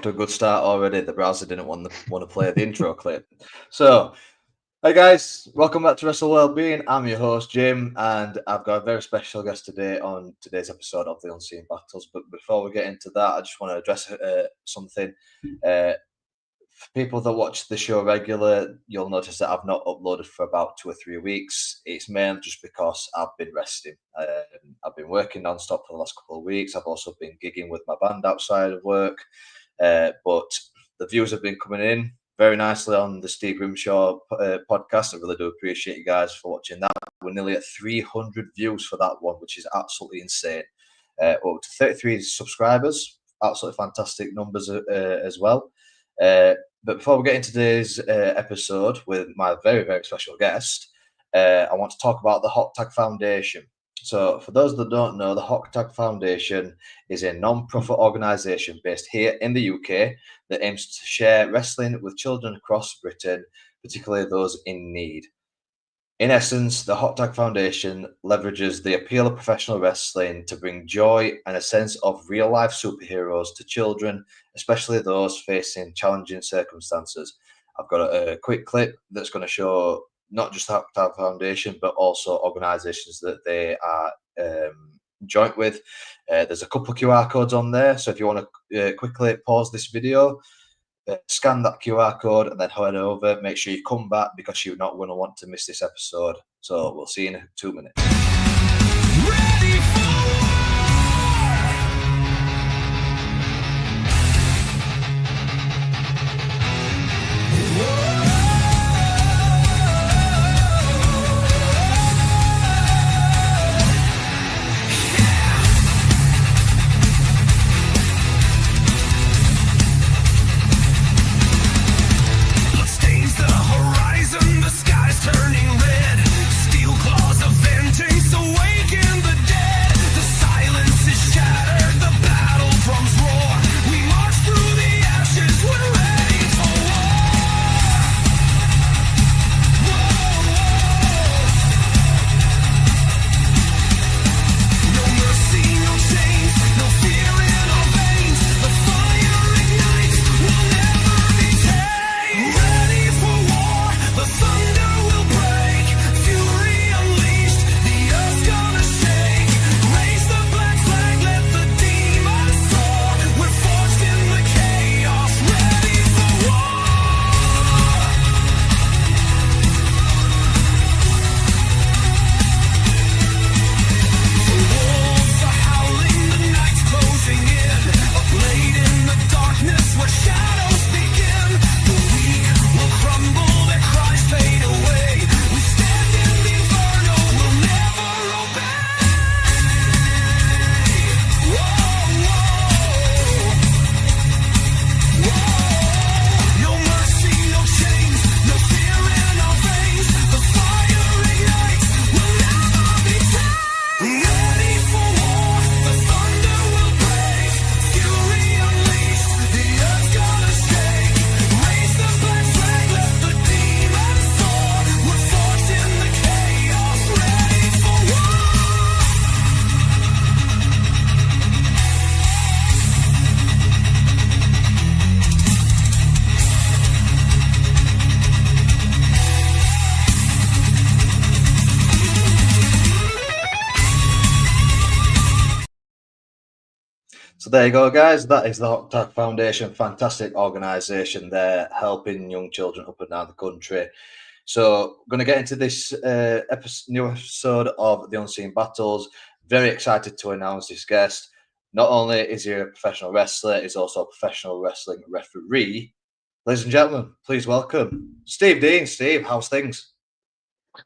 off to a good start already. The browser didn't want to play the intro clip. So, hi guys, welcome back to Wrestle Wellbeing. I'm your host Jim, and I've got a very special guest today on today's episode of the Unseen Battles. But before we get into that, I just want to address something. For people that watch the show regular, you'll notice that I've not uploaded for about 2 or 3 weeks. It's mainly just because I've been resting. I've been working non-stop for the last couple of weeks. I've also been gigging with my band outside of work. But the views have been coming in very nicely on the Steve Grimshaw podcast. I really do appreciate you guys for watching that. We're nearly at 300 views for that one, which is absolutely insane. Up to 33 subscribers. Absolutely fantastic numbers as well. But before we get into today's episode with my very, very special guest, I want to talk about the Hot Tag Foundation. So for those that don't know, the Hot Tag Foundation is a non-profit organisation based here in the UK that aims to share wrestling with children across Britain, particularly those in need. In essence, the Hot Tag Foundation leverages the appeal of professional wrestling to bring joy and a sense of real-life superheroes to children, especially those facing challenging circumstances. I've got a quick clip that's going to show not just the Hot Tag Foundation, but also organisations that they are joint with. There's a couple of QR codes on there, so if you want to quickly pause this video, scan that QR code and then head over. Make sure you come back because you're not going to want to miss this episode. So we'll see you in 2 minutes. Ready for So there you go, guys. That is the Hot Tag Foundation. Fantastic organisation there, helping young children up and down the country. So I'm going to get into this new episode of The Unseen Battles. Very excited to announce this guest. Not only is he a professional wrestler, he's also a professional wrestling referee. Ladies and gentlemen, please welcome Steve Dean. Steve, how's things?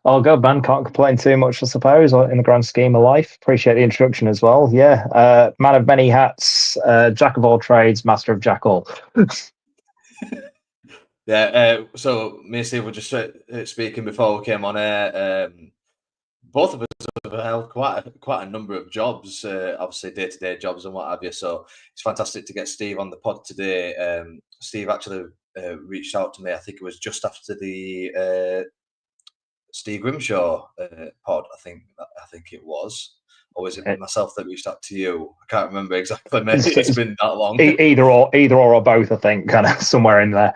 Oh, good, man. Can't complain too much, I suppose, in the grand scheme of life. Appreciate the introduction as well. Yeah, man of many hats, jack of all trades, master of jack all. Yeah, so me and Steve were just speaking before we came on air. Both of us have held quite a number of jobs, obviously day-to-day jobs and what have you. So it's fantastic to get Steve on the pod today. Steve actually reached out to me. I think it was just after the Steve Grimshaw pod. I think it was. or was it myself that reached out to you? I can't remember exactly, mate. It's been that long. Either or both, I think, kind of somewhere in there.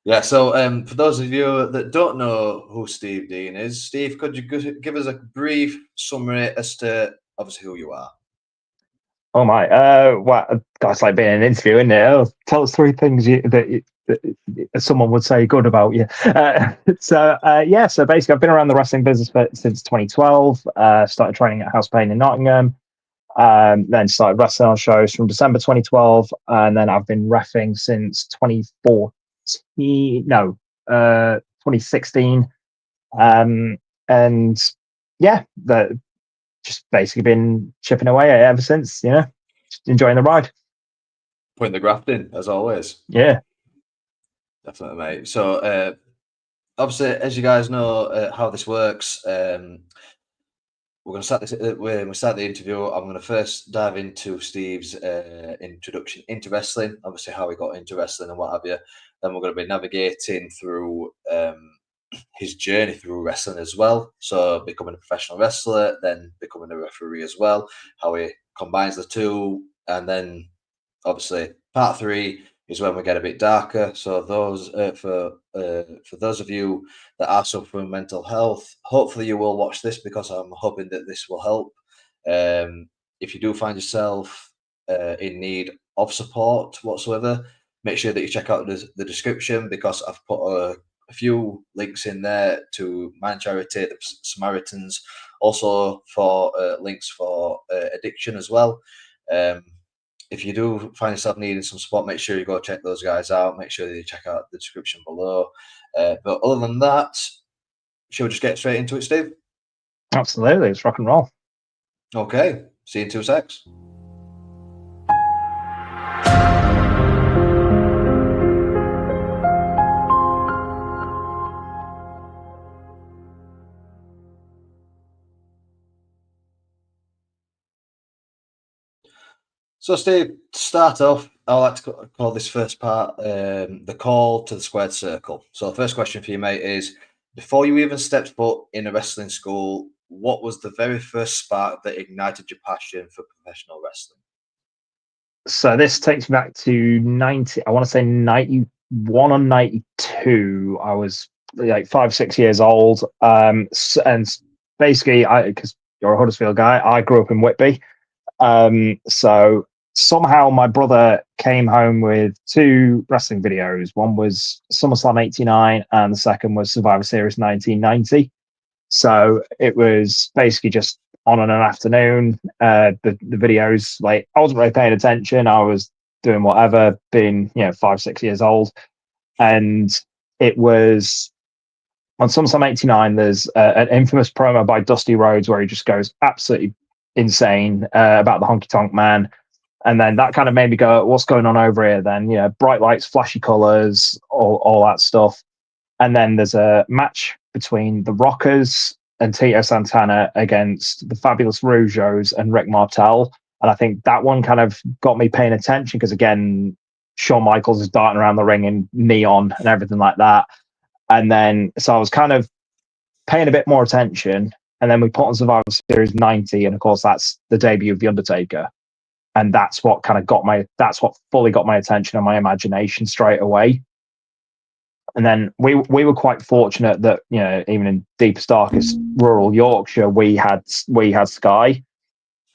Yeah, so for those of you that don't know who Steve Dean is, Steve, could you give us a brief summary as to obviously who you are? Oh my, well, that's like being an interview, isn't it? Oh, tell us three things that someone would say good about you. So basically, I've been around the wrestling business since 2012. Started training at House Pain in Nottingham. Then started wrestling on shows from December 2012, and then I've been reffing since 2016. And yeah, just basically been chipping away at it ever since. Just enjoying the ride. Putting the graft in, as always. Yeah, definitely, mate. So obviously, as you guys know how this works, we're going to start this. When we start the interview, I'm going to first dive into Steve's introduction into wrestling, obviously how he got into wrestling and what have you. Then we're going to be navigating through his journey through wrestling as well. So becoming a professional wrestler, then becoming a referee as well, how he combines the two. And then obviously part 3 is when we get a bit darker. So those for those of you that are suffering mental health, hopefully you will watch this because I'm hoping that this will help. If you do find yourself in need of support whatsoever, make sure that you check out the description because I've put a few links in there to my charity, the Samaritans, also for links for addiction as well. If you do find yourself needing some support, make sure you go check those guys out. Make sure that you check out the description below. But other than that, shall we just get straight into it, Steve? absolutely. It's rock and roll. Okay. See you in 2 secs. So, Steve, to start off, I like to call this first part the call to the squared circle. So, the first question for you, mate, is before you even stepped foot in a wrestling school, what was the very first spark that ignited your passion for professional wrestling? So this takes me back to 90. I want to say 91 or 92. I was like 5, 6 years old. And basically, because you're a Huddersfield guy, I grew up in Whitby. So somehow my brother came home with 2 wrestling videos. One was SummerSlam '89, and the second was Survivor Series 1990. So it was basically just on an afternoon. The videos, like, I wasn't really paying attention. I was doing whatever, being 5, 6 years old, and it was on SummerSlam '89. There's an infamous promo by Dusty Rhodes where he just goes absolutely insane about the Honky Tonk Man. And then that kind of made me go, what's going on over here then? Bright lights, flashy colors, all that stuff. And then there's a match between the Rockers and Tito Santana against the Fabulous Rougeaus and Rick Martel. And I think that one kind of got me paying attention because, again, Shawn Michaels is darting around the ring in neon and everything like that. And then, so I was kind of paying a bit more attention. And then we put on Survivor Series 90. And of course, that's the debut of The Undertaker. And that's what fully got my attention and my imagination straight away. And then we were quite fortunate that even in deepest, darkest rural Yorkshire, we had Sky,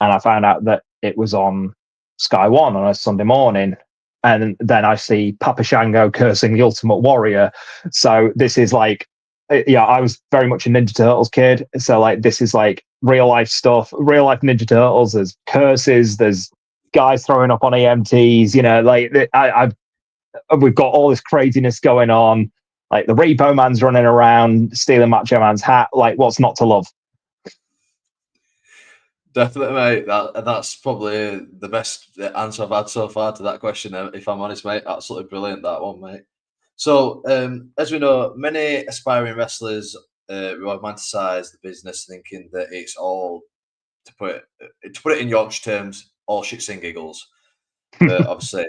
and I found out that it was on Sky One on a Sunday morning, and then I see Papa Shango cursing the Ultimate Warrior. So this is like, I was very much a Ninja Turtles kid, so like this is like real life stuff, real life Ninja Turtles. There's curses, there's guys throwing up on EMTs, we've got all this craziness going on. Like the Repo Man's running around stealing Macho Man's hat. Like, what's not to love? Definitely, mate. That's probably the best answer I've had so far to that question, if I'm honest, mate. Absolutely brilliant, that one, mate. So, as we know, many aspiring wrestlers romanticize the business, thinking that it's all, to put it in Yorkshire terms, all shits and giggles. But obviously,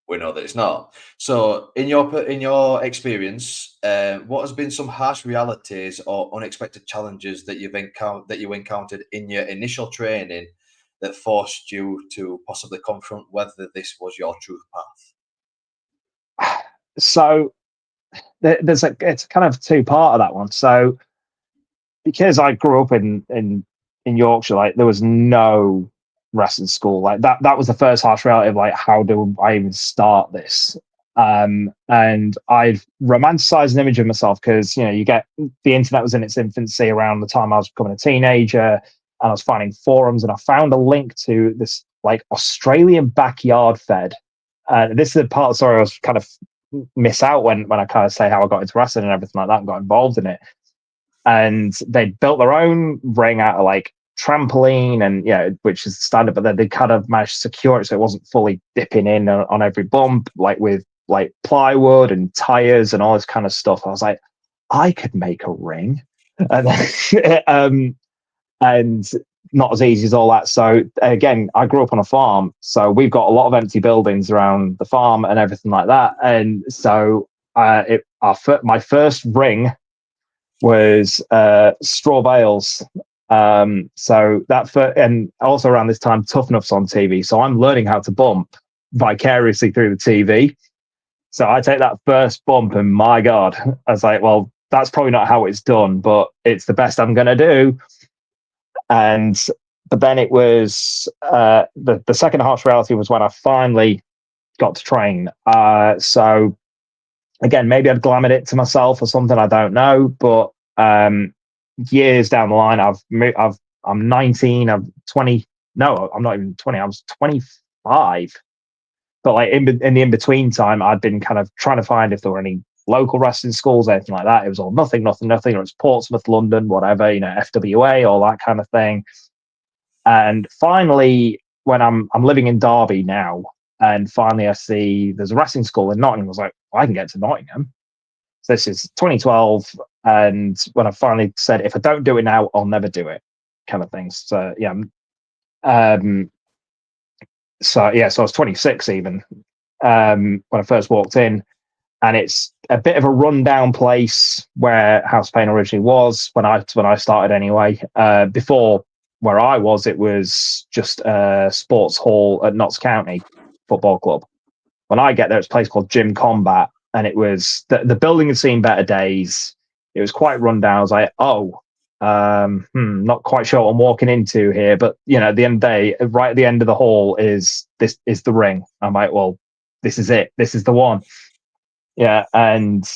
we know that it's not. So, in your experience, what has been some harsh realities or unexpected challenges that you encountered in your initial training that forced you to possibly confront whether this was your truth path? So it's kind of two part of that one. So because I grew up in Yorkshire, like there was no wrestling school. Like that was the first harsh reality of like, how do I even start this? And I'd romanticized an image of myself because you get the internet was in its infancy around the time I was becoming a teenager, and I was finding forums, and I found a link to this like Australian backyard fed. And this is the part of the story I was kind of miss out when I kind of say how I got into wrestling and everything like that and got involved in it. And they built their own ring out of like trampoline and which is standard, but then they kind of managed to secure it so it wasn't fully dipping in on every bump, like with like plywood and tires and all this kind of stuff. I was like, I could make a ring, and and not as easy as all that. So again, I grew up on a farm, so we've got a lot of empty buildings around the farm and everything like that. And so my first ring was straw bales. So and also around this time, Tough Enough's on TV. So I'm learning how to bump vicariously through the TV. So I take that first bump, and my God, I was like, well, that's probably not how it's done, but it's the best I'm going to do. But then it was the second harsh reality was when I finally got to train. So again, maybe I'd glamored it to myself or something, I don't know. But years down the line, I'm 19, I'm 20. No, I'm not even 20. I was 25. But like in the in between time, I'd been kind of trying to find if there were any local wrestling schools, anything like that. It was all nothing, or it's Portsmouth, London, whatever, FWA, all that kind of thing. And finally, when I'm living in Derby now, and finally I see there's a wrestling school in Nottingham, I was like, well, I can get to Nottingham. So this is 2012, and when I finally said, if I don't do it now, I'll never do it, kind of thing. So yeah, so I was 26 even when I first walked in, and it's a bit of a rundown place where House Pain originally was when I started anyway. Before where I was, it was just a sports hall at Notts County Football Club. When I get there, it's a place called Gym Combat, and it was the building had seen better days. It was quite run down. I was like, not quite sure what I'm walking into here, but at the end of the day, right at the end of the hall is the ring. I'm like, well, this is it. This is the one. Yeah, and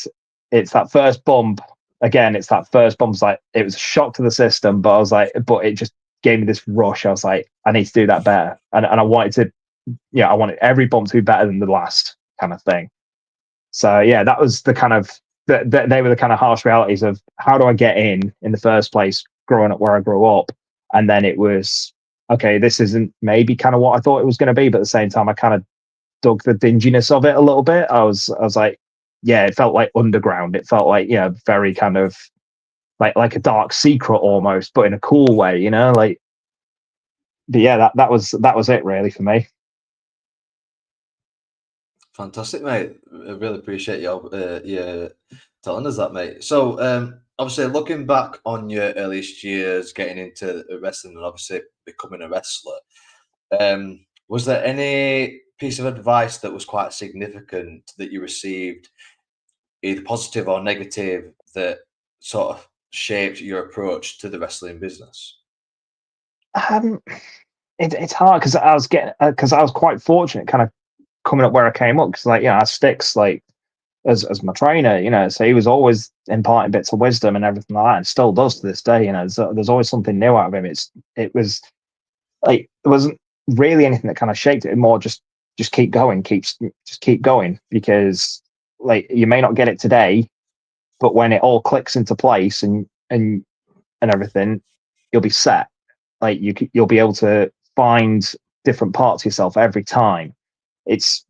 it's that first bump. Again, it's that first bump. It's like it was a shock to the system, but I was like, but it just gave me this rush. I was like, I need to do that better, and I wanted to, I wanted every bump to be better than the last kind of thing. So yeah, that was the kind of they were the kind of harsh realities of how do I get in the first place, growing up where I grew up, and then it was okay. This isn't maybe kind of what I thought it was going to be, but at the same time, I kind of dug the dinginess of it a little bit. I was like, yeah, it felt like underground. It felt like very kind of like a dark secret almost, but in a cool way, like. But yeah, that was it really for me. Fantastic, mate. I really appreciate you telling us that, mate. So, obviously, looking back on your earliest years, getting into wrestling, and obviously becoming a wrestler, was there any piece of advice that was quite significant that you received, either positive or negative, that sort of shaped your approach to the wrestling business? It's hard because I was quite fortunate, kind of coming up where I came up, because I Sticks as my trainer, so he was always imparting bits of wisdom and everything like that, and still does to this day. So there's always something new out of him. It was like there wasn't really anything that kind of shaped it. More just keep going, just keep going, because like you may not get it today, but when it all clicks into place and everything, you'll be set. Like you'll be able to find different parts of yourself every time. It's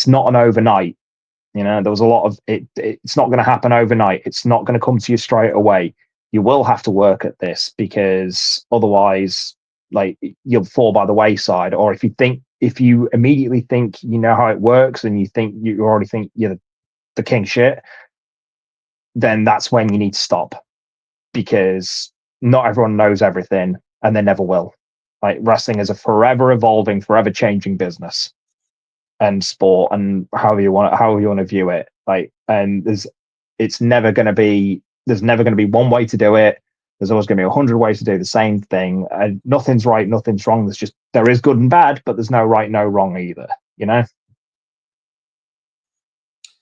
not an overnight. There was a lot of it. It's not going to happen overnight. It's not going to come to you straight away. You will have to work at this, because otherwise, like, you'll fall by the wayside. Or if you think if you immediately think you know how it works and you already think you're the king shit, then that's when you need to stop, because not everyone knows everything and they never will. Like, wrestling is a forever evolving, forever changing business and sport, and however you want to view it. Like, and there's never going to be one way to do it. There's always going to be 100 ways to do the same thing. And nothing's right, nothing's wrong. There is good and bad, but there's no right, no wrong either. You know?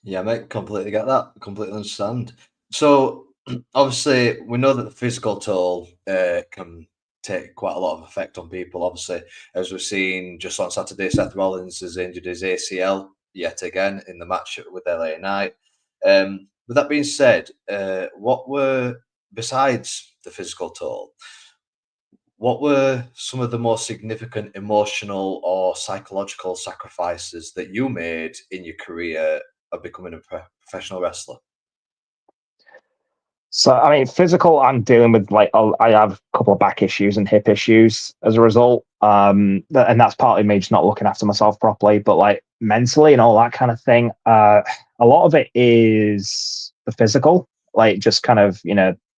Yeah, mate, completely get that. Completely understand. So obviously, we know that the physical toll can take quite a lot of effect on people. Obviously, as we've seen just on Saturday, Seth Rollins has injured his ACL yet again in the match with LA Knight. With that being said, besides the physical toll, what were some of the more significant emotional or psychological sacrifices that you made in your career of becoming a professional wrestler? So, I mean, physical, I'm dealing with, like, I have a couple of back issues and hip issues as a result. And that's partly me just not looking after myself properly, but like mentally and all that kind of thing. A lot of it is the physical, like just kind of,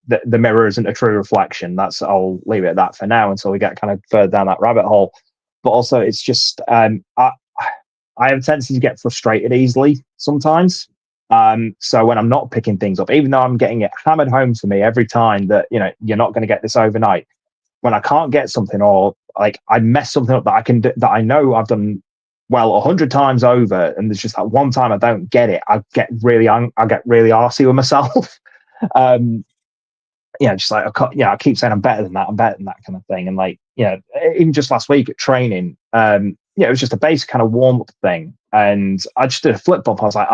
the mirror isn't a true reflection. I'll leave it at that for now until we get kind of further down that rabbit hole. But also, it's just, I have a tendency to get frustrated easily sometimes. So when I'm not picking things up, even though I'm getting it hammered home to me every time that, you're not going to get this overnight, when I can't get something, or like I mess something up that I know I've done well 100 times over, and there's just that one time I don't get it, I get really arsy with myself. Just like, I keep saying I'm better than that kind of thing. And like, even just last week at training, it was just a basic kind of warm up thing. And I just did a flip bump. I was like,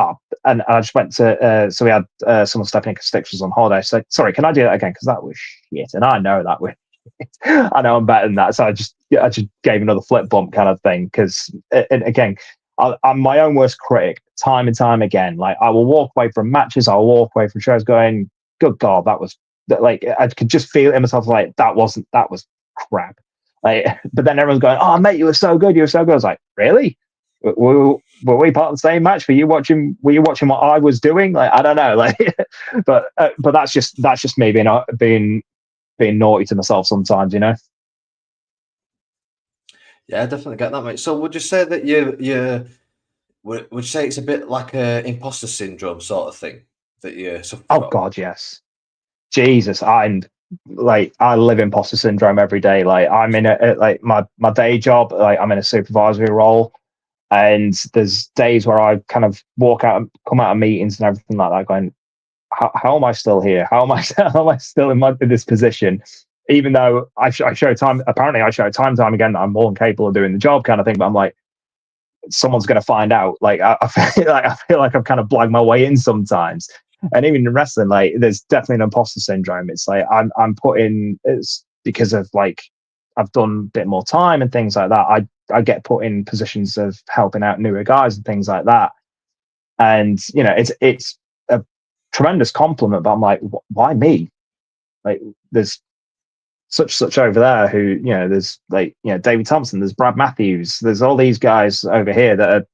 and I just went to, so we had someone stepping in Stitch was on holiday. So sorry, can I do that again? Because that was shit. And I know that was shit. I know I'm better than that. So I just gave another flip bump kind of thing. Because, and again, I'm my own worst critic time and time again. Like, I will walk away from matches, I'll walk away from shows going, good God, that was, like, I could just feel it in myself, like, that was crap. Like, but then everyone's going, oh mate, you were so good. I was like, really? Were we part of the same match? Were you watching what I was doing? Like, I don't know. Like, but that's just me being naughty to myself sometimes, Yeah, I definitely get that, mate. So would you say that would you say it's a bit like a imposter syndrome sort of thing that you suffer from? Oh God, yes. Jesus, I live imposter syndrome every day. Like, I'm in like my day job, like I'm in a supervisory role, and there's days where I kind of come out of meetings and everything like that, going, how am I still here? How am I still in this position? Even though I show time, apparently I show time again that I'm more than capable of doing the job, kind of thing. But I'm like, someone's going to find out. Like, I feel like I've kind of blagged my way in sometimes. And even in wrestling, like, there's definitely an imposter syndrome. It's like I'm put in, it's because of, like, I've done a bit more time and things like that. I get put in positions of helping out newer guys and things like that. And it's a tremendous compliment, but I'm like, why me? Like, there's such over there who, there's, like, David Thompson, there's Brad Matthews, there's all these guys over here that are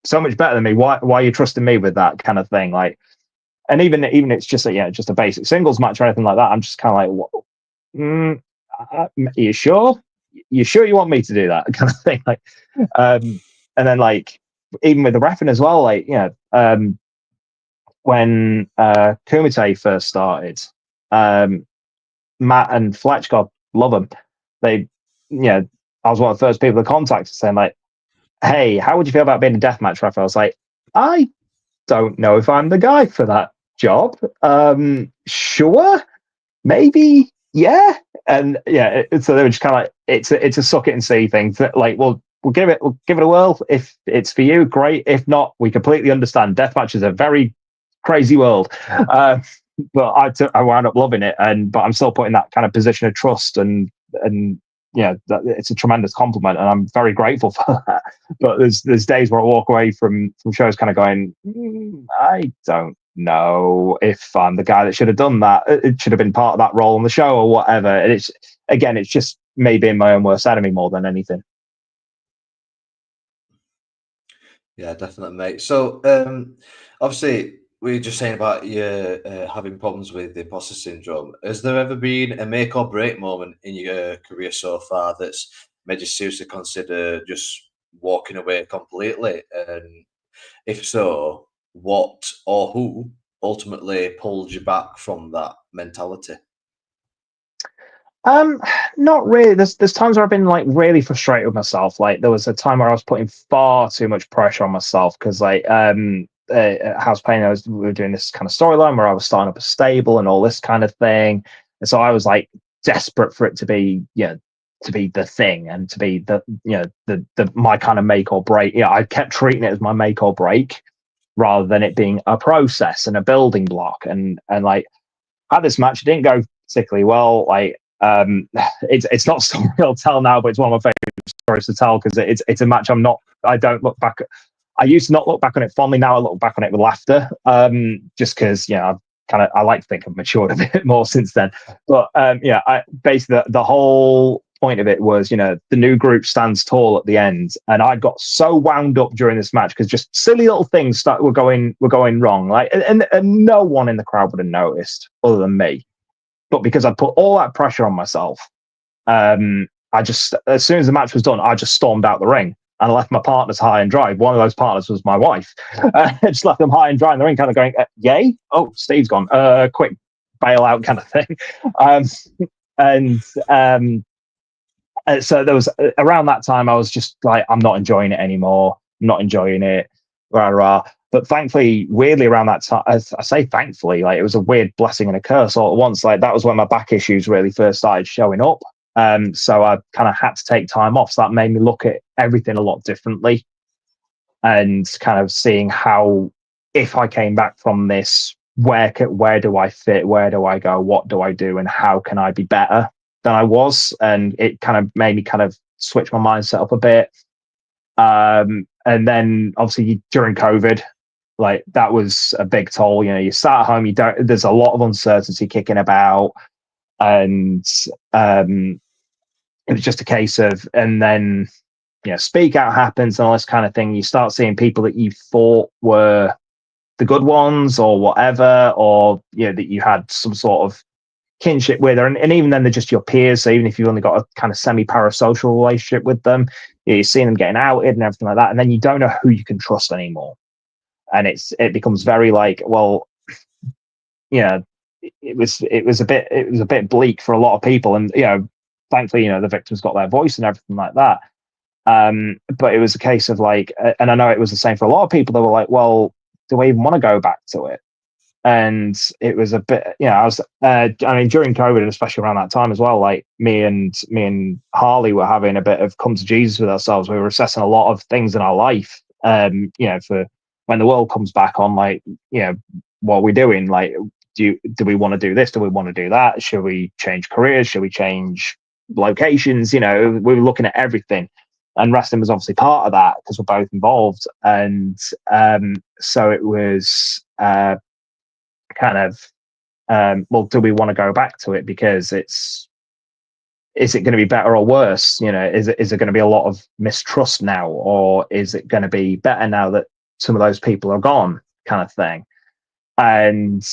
so much better than me. Why are you trusting me with that kind of thing? Like, and even it's just just a basic singles match or anything like that, I'm just kind of like, are you sure? You sure you want me to do that kind of thing? Like, and then, like, even with the reffing as well, like, when Kumite first started, Matt and Fletch, God love them, they, I was one of the first people to contact saying, like, hey, how would you feel about being a deathmatch ref? I was like, I don't know if I'm the guy for that job. Sure, maybe, yeah. And so they were just kind of like, it's a suck it and see thing. Like, we'll give it a whirl. If it's for you, great. If not, we completely understand. Deathmatch is a very crazy world. But I wound up loving it, but I'm still put in that kind of position of trust, and it's a tremendous compliment, and I'm very grateful for that. But there's days where I walk away from shows kind of going, I don't know if I'm the guy that should have done that. It should have been part of that role in the show or whatever. And it's just me being my own worst enemy more than anything. Yeah, definitely, mate. So, obviously, we are just saying about you having problems with imposter syndrome. Has there ever been a make or break moment in your career so far that's made you seriously consider just walking away completely? And if so, what or who ultimately pulled you back from that mentality? Um, Not really. There's times where I've been like really frustrated with myself. Like there was a time where I was putting far too much pressure on myself because at House Pain, we were doing this kind of storyline where I was starting up a stable and all this kind of thing, and so I was like desperate for it to be, to be the thing and to be the my kind of make or break. Yeah, I kept treating it as my make or break rather than it being a process and a building block. And like had this match, it didn't go particularly well. It's not a story I'll tell now, but it's one of my favorite stories to tell because it's a match I don't look back. I used to not look back on it fondly. Now I look back on it with laughter, just because I like to think I've matured a bit more since then. But I basically the whole point of it was, the new group stands tall at the end, and I got so wound up during this match because just silly little things were going wrong. Like, and no one in the crowd would have noticed other than me, but because I put all that pressure on myself, I just, as soon as the match was done, I just stormed out the ring and left my partners high and dry. One of those partners was my wife. I just left them high and dry in the ring, kind of going, "Yay! Oh, Steve's gone. Quick bail out," kind of thing. Um, and So there was around that time, I was just like, I'm not enjoying it anymore. I'm not enjoying it. Rah rah. But thankfully, weirdly, around that time, I say thankfully, like it was a weird blessing and a curse all at once. Like that was when my back issues really first started showing up. So I kind of had to take time off. So that made me look at everything a lot differently and kind of seeing how, if I came back from this, where do I fit? Where do I go? What do I do? And how can I be better than I was? And it kind of made me kind of switch my mindset up a bit. And then obviously during COVID, like that was a big toll. You start at home, there's a lot of uncertainty kicking about. And it was just a case of, and then, speak out happens and all this kind of thing. You start seeing people that you thought were the good ones or whatever, or, that you had some sort of kinship with, and even then they're just your peers. So even if you've only got a kind of semi-parasocial relationship with them, you're seeing them getting outed and everything like that. And then you don't know who you can trust anymore. And it becomes very like, well, it was a bit bleak for a lot of people. And, thankfully, the victims got their voice and everything like that. But it was a case of like, and I know it was the same for a lot of people. They were like, well, do I even want to go back to it? And it was a bit, during COVID, and especially around that time as well, like me and Harley were having a bit of come to Jesus with ourselves. We were assessing a lot of things in our life, for when the world comes back on, like, what are we doing? Like, do we want to do this? Do we want to do that? Should we change careers? Should we change locations? We were looking at everything. And wrestling was obviously part of that because we're both involved. And so it was kind of, well, do we want to go back to it? Because is it going to be better or worse? Is it going to be a lot of mistrust now, or is it going to be better now that some of those people are gone, kind of thing? And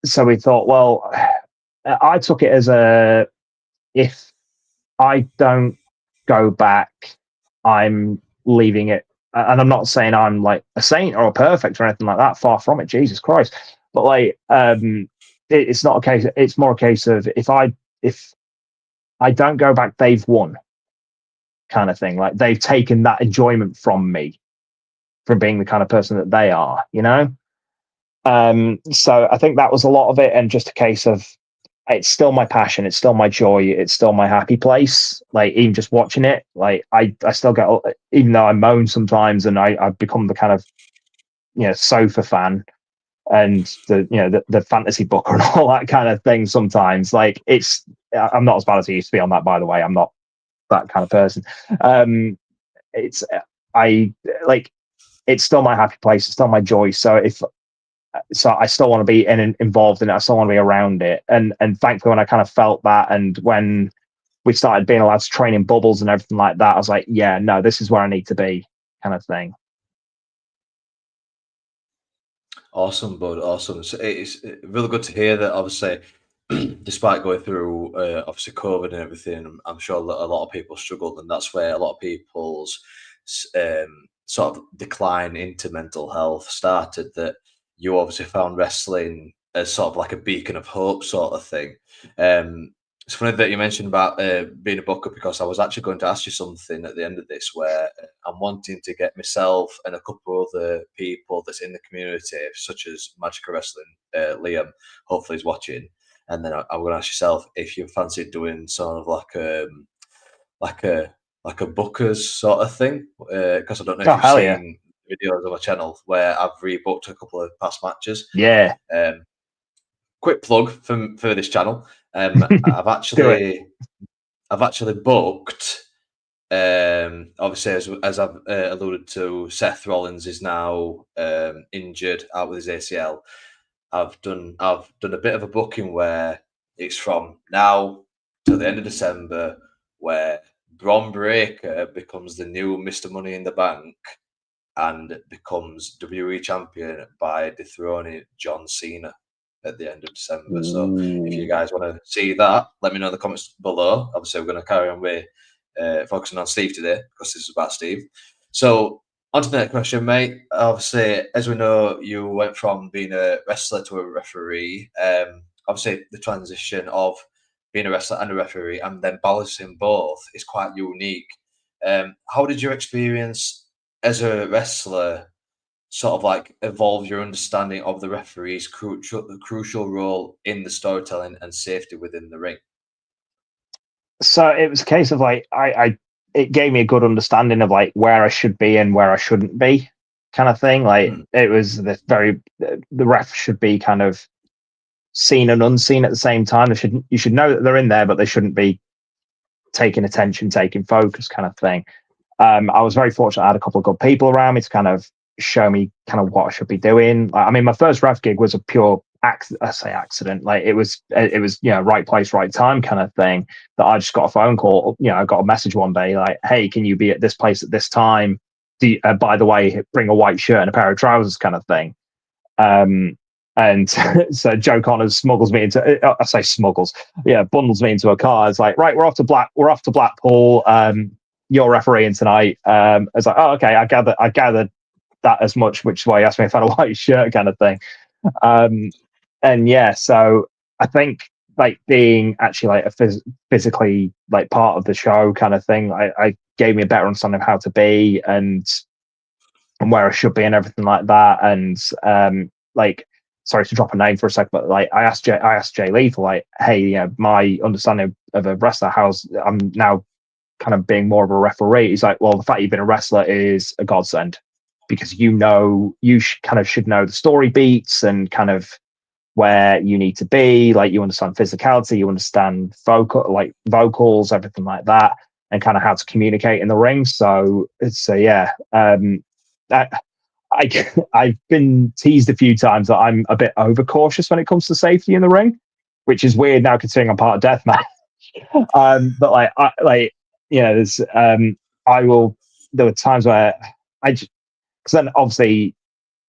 so we thought, well, I took it as if I don't go back, I'm leaving it. And I'm not saying I'm like a saint or a perfect or anything like that. Far from it, Jesus Christ. But like, it's not a case. It's more a case of if I don't go back, they've won, kind of thing. Like they've taken that enjoyment from me, from being the kind of person that they are. So I think that was a lot of it, and just a case of, it's still my passion, it's still my joy, it's still my happy place. Like even just watching it, like I still get, even though I moan sometimes, and I become the kind of sofa fan, and the fantasy booker and all that kind of thing sometimes. Like I'm not as bad as I used to be on that, by the way. I'm not that kind of person. It's I like it's still my happy place, it's still my joy. So I still want to be involved in it. I still want to be around it. And thankfully, when I kind of felt that, and when we started being allowed to train in bubbles and everything like that, I was like, yeah, no, this is where I need to be, kind of thing. Awesome, bud. Awesome. So it's really good to hear that. Obviously, despite going through obviously COVID and everything, I'm sure that a lot of people struggled, and that's where a lot of people's sort of decline into mental health started. That you obviously found wrestling as sort of like a beacon of hope, sort of thing. Um, it's funny that you mentioned about being a booker, because I was actually going to ask you something at the end of this, where I'm wanting to get myself and a couple of other people that's in the community, such as Magical Wrestling. Liam, hopefully, is watching, and then I'm going to ask yourself if you fancy doing sort of like a like a bookers sort of thing, because I don't know if Oh, you've hell yeah. seen videos of my channel where I've rebooked a couple of past matches. Yeah. Quick plug for this channel. I've Do it. actually booked. Obviously, as I've alluded to, Seth Rollins is now injured out with his ACL. I've done a bit of a booking where it's from now to the end of December, where Bron Breakker becomes the new Mr. Money in the Bank and becomes WWE champion by dethroning John Cena at the end of December. So if you Ooh. guys want to see that, let me know in the comments below. Obviously, we're going to carry on with focusing on Steve today, because this is about Steve. So on to the next question, mate. Obviously, as we know, you went from being a wrestler to a referee. Obviously, the transition of being a wrestler and a referee and then balancing both is quite unique. How did your experience as a wrestler sort of like evolve your understanding of the referee's crucial role in the storytelling and safety within the ring? So it was a case of like it gave me a good understanding of like where I should be and where I shouldn't be, kind of thing. Like Mm, it was the ref should be kind of seen and unseen at the same time. You should know that they're in there, but they shouldn't be taking attention, taking focus, kind of thing. I was very fortunate. I had a couple of good people around me to kind of show me kind of what I should be doing. I mean, my first ref gig was a pure I say accident. Like it was right place, right time kind of thing. That I just got a phone call. I got a message one day like, "Hey, can you be at this place at this time? By the way, bring a white shirt and a pair of trousers," kind of thing. And so Joe Connors smuggles me into. I say smuggles, bundles me into a car. It's like, right, we're off to Blackpool. You're refereeing tonight. I was like, oh, okay. I gathered that as much, which is why he asked me if I had a white shirt, kind of thing. And yeah, so I think like being actually like a physically like part of the show kind of thing, I gave me a better understanding of how to be and where I should be and everything like that. And like, sorry to drop a name for a second, but like I asked Jay Lethal, like, hey, my understanding of a wrestler, I'm now kind of being more of a referee. He's like, well, the fact you've been a wrestler is a godsend, because kind of should know the story beats and kind of where you need to be. Like you understand physicality, you understand vocals, everything like that, and kind of how to communicate in the ring. So yeah. I, I've been teased a few times that I'm a bit overcautious when it comes to safety in the ring, which is weird now considering I'm part of deathmatch. But there's I will. There were times where because then obviously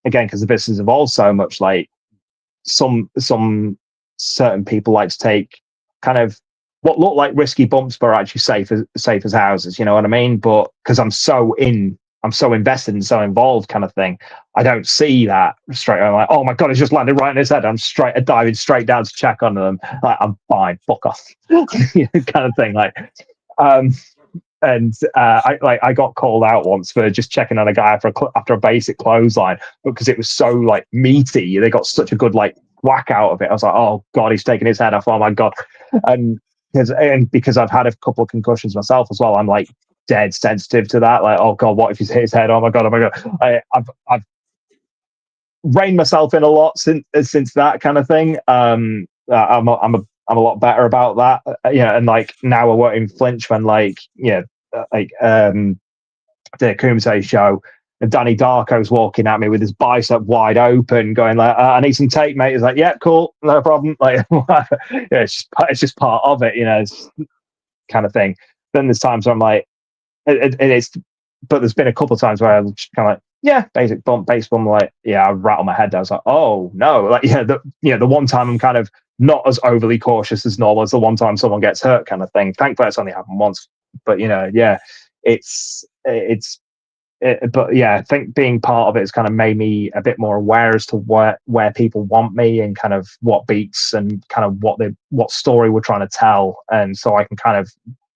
again because the business evolves so much, like some certain people like to take kind of what look like risky bumps but are actually safe as houses. You know what I mean? But because I'm so invested and so involved, kind of thing, I don't see that straight away. I'm like, oh my god, it's just landed right in his head. I'm diving straight down to check on them. Like, I'm fine, fuck off, kind of thing. Like, and I got called out once for just checking on a guy after a basic clothesline because it was so like meaty. They got such a good like whack out of it. I was like, oh god, he's taking his head off. Oh my god, and because I've had a couple of concussions myself as well, I'm like dead sensitive to that. Like, oh god, what if he's hit his head? Oh my god. I've reined myself in a lot since that kind of thing. I'm a lot better about that. And like now I won't even flinch when the Kumite show and Danny Darko's walking at me with his bicep wide open, going like, "I need some tape, mate." He's like, "Yeah, cool, no problem." Like, it's just part of it, it's kind of thing. Then there's times where I'm like, but there's been a couple of times where I'm just kind of like, Yeah, basic bump, base bump. Like, yeah, I rattle my head. I was like, oh no, like, yeah, the one time I'm kind of not as overly cautious as normal as the one time someone gets hurt, kind of thing. Thankfully, it's only happened once, but yeah, but yeah, I think being part of it has kind of made me a bit more aware as to where people want me and kind of what beats and kind of what story we're trying to tell, and so I can kind of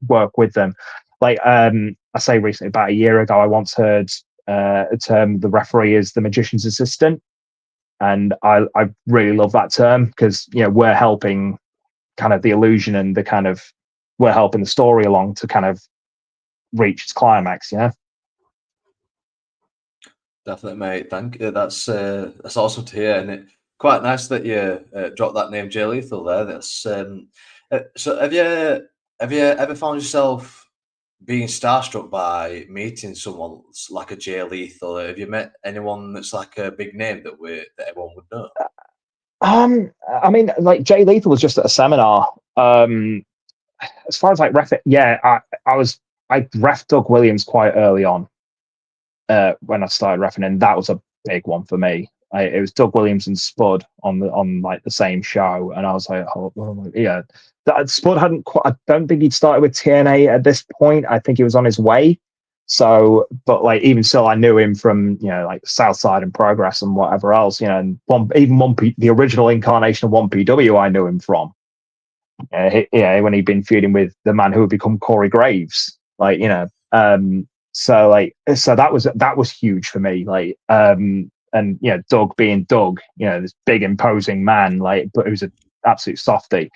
work with them. Like I say, recently, about a year ago, I once heard a term, the referee is the magician's assistant, and I really love that term because we're helping kind of the illusion and the kind of we're helping the story along to kind of reach its climax. Yeah. Definitely, mate. Thank you. That's awesome to hear, and quite nice that you dropped that name, Jay Lethal. There. That's so. Have you ever found yourself being starstruck by meeting someone like a Jay Lethal? Have you met anyone that's like a big name that everyone would know? I mean, like Jay Lethal was just at a seminar. As far as like yeah, I ref Doug Williams quite early on when I started refing, and that was a big one for me. It was Doug Williams and Spud on like the same show, and I was like, oh yeah. Spud hadn't quite. I don't think he'd started with TNA at this point. I think he was on his way. So, but like even still, I knew him from like Southside and Progress and whatever else. And the original incarnation of 1PW, I knew him from. When he'd been feuding with the man who would become Corey Graves, so that was huge for me. And Doug being Doug, this big imposing man, but who's an absolute softie.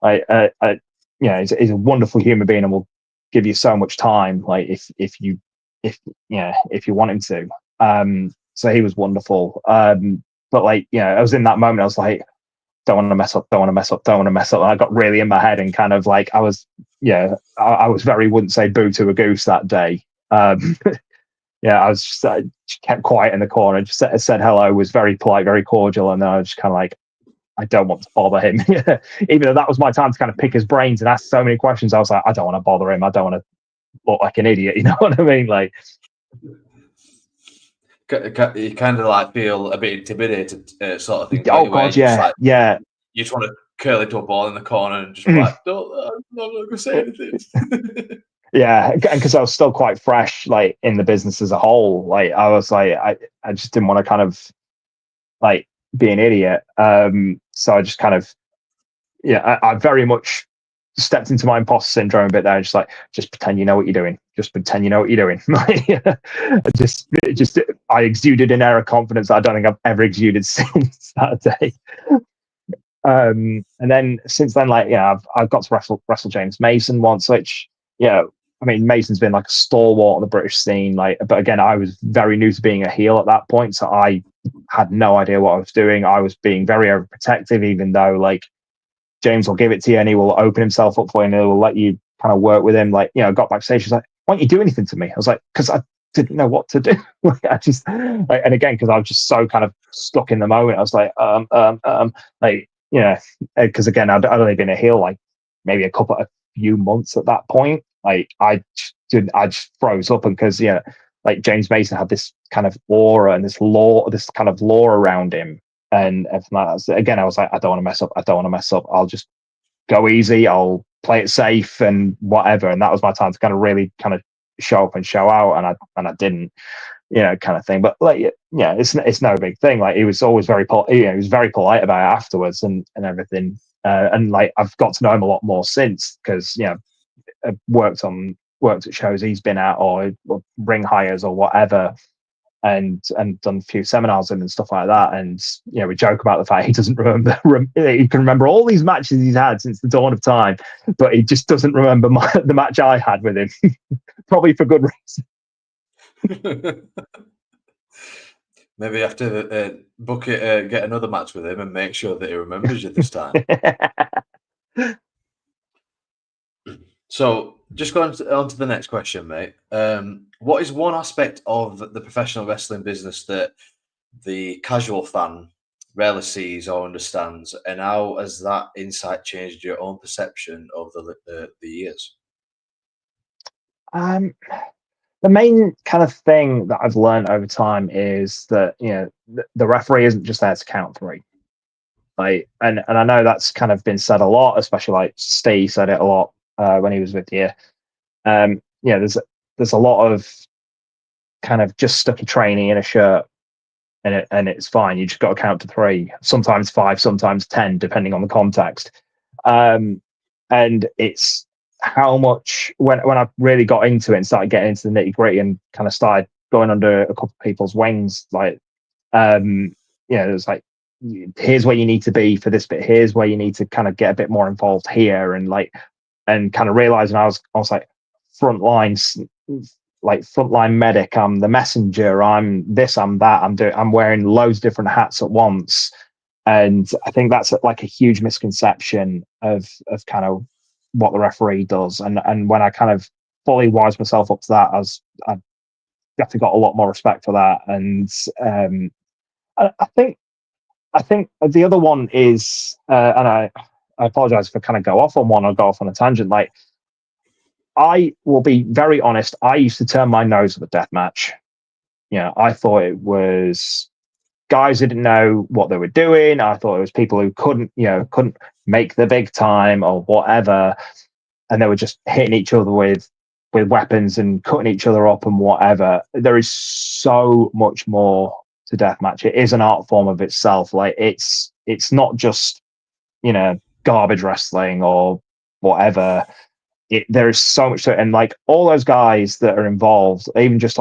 He's a wonderful human being and will give you so much time, like if you want him to. So he was wonderful. But I was in that moment. I was like, don't want to mess up, don't want to mess up, don't want to mess up. And I got really in my head and kind of like I was very wouldn't say boo to a goose that day. I was just kept quiet in the corner, just said hello, was very polite, very cordial, and then I was just kind of like, I don't want to bother him. Even though that was my time to kind of pick his brains and ask so many questions, I was like, I don't want to bother him. I don't want to look like an idiot. You know what I mean? Like, you kind of like feel a bit intimidated, sort of thing. oh god, yeah, yeah. You just want to curl into a ball in the corner and just be like, I'm not going to say anything. Yeah, and because I was still quite fresh, like in the business as a whole. Like I was like, I just didn't want to kind of like be an idiot. So I just kind of, I very much stepped into my imposter syndrome a bit there, and just pretend you know what you're doing. Just pretend you know what you're doing. I exuded an air of confidence that I don't think I've ever exuded since that day. And then since then, I've got to wrestle James Mason once, which I mean, Mason's been like a stalwart on the British scene. But again, I was very new to being a heel at that point, so I had no idea what I was doing. I was being very overprotective, even though James will give it to you and he will open himself up for you and he will let you kind of work with him. Got backstage, he's like, "Why don't you do anything to me?" I was like, "Because I didn't know what to do." I just and again, because I was just so kind of stuck in the moment, I was like, because again, I'd only been a heel maybe a few months at that point. I just froze up, and because James Mason had this kind of aura and this kind of lore around him and everything like that. So again, I was like, I don't want to mess up. I don't want to mess up. I'll just go easy. I'll play it safe and whatever. And that was my time to kind of really kind of show up and show out, and I didn't, kind of thing. But it's no big thing. He was always very he was very polite about it afterwards and everything. And I've got to know him a lot more since, because I've worked at shows he's been at, or ring hires or whatever, and done a few seminars and stuff like that. And we joke about the fact he doesn't remember. He can remember all these matches he's had since the dawn of time, but he just doesn't remember the match I had with him. Probably for good reason. Maybe you have to book it, get another match with him, and make sure that he remembers you this time. So, just going on to the next question, mate. What is one aspect of the professional wrestling business that the casual fan rarely sees or understands, and how has that insight changed your own perception of the years? the main kind of thing that I've learned over time is that the referee isn't just there to count three. Like, and I know that's kind of been said a lot, especially like Steve said it a lot when he was with you. There's a lot of kind of just stuck your training in a shirt and it's fine. You just got to count to three, sometimes five, sometimes 10, depending on the context. And it's how much when I really got into it and started getting into the nitty gritty and kind of started going under a couple of people's wings, like, it was like, here's where you need to be for this bit. Here's where you need to kind of get a bit more involved here, and kind of realizing I was like frontline medic. I'm the messenger. I'm this. I'm that. I'm wearing loads of different hats at once, and I think that's like a huge misconception of kind of what the referee does. And when I kind of fully wised myself up to that, I definitely got a lot more respect for that. And I think the other one is, and I apologize if I kind of go off on one or go off on a tangent. Like, I will be very honest. I used to turn my nose at the death match. I thought it was guys who didn't know what they were doing. I thought it was people who couldn't make the big time or whatever, and they were just hitting each other with weapons and cutting each other up and whatever. There is so much more to deathmatch. It is an art form of itself. Like, it's not just garbage wrestling or whatever. There is so much to it, and like all those guys that are involved, even just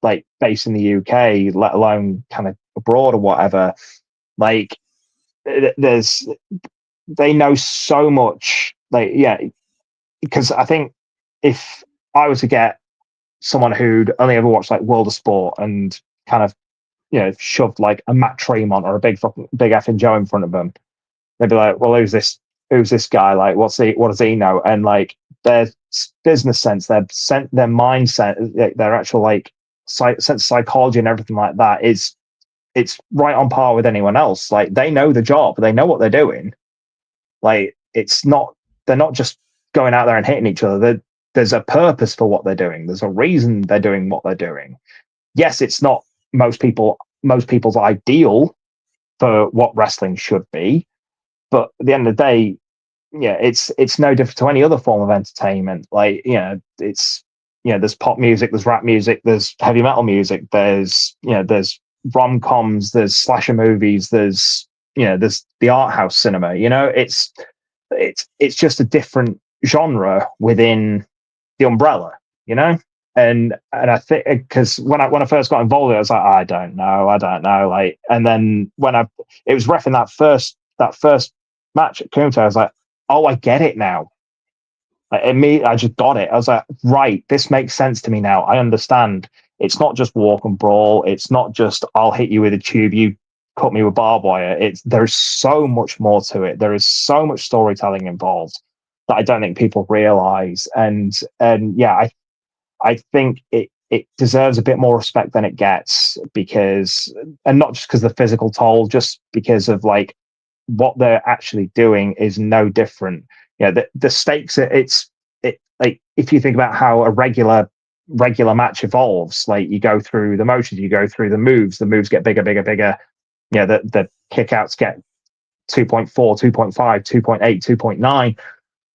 like based in the UK, let alone kind of abroad or whatever. Like, they know so much. Like, yeah, because I think if I was to get someone who'd only ever watched like World of Sport and kind of shoved like a Matt Tremont or a big effing Joe in front of them, they'd be like, well, who's this guy? Like, what does he know? And like their business sense, their mindset, their actual like sense of psychology and everything like that it's right on par with anyone else. Like, they know the job, they know what they're doing. Like, they're not just going out there and hitting each other. There's a purpose for what they're doing. There's a reason they're doing what they're doing. Yes, it's not most people's ideal for what wrestling should be, but at the end of the day, it's no different to any other form of entertainment. Like, there's pop music, there's rap music, there's heavy metal music, there's rom-coms, there's slasher movies, there's the art house cinema. It's just a different genre within the umbrella. And I think, because when I first got involved, I was like, I don't know, like. And then when it was reffing that first match at Kumto, I was like, oh, I get it now. Like, I just got it. I was like, right, this makes sense to me now. I understand. It's not just walk and brawl. It's not just I'll hit you with a tube, you cut me with barbed wire. There's so much more to it. There is so much storytelling involved that I don't think people realize. And yeah, I think it deserves a bit more respect than it gets, because, and not just because of the physical toll, just because of like what they're actually doing is no different. The stakes, like, if you think about how a regular match evolves, like, you go through the motions, you go through the moves get bigger. The kickouts get 2.4, 2.5, 2.8,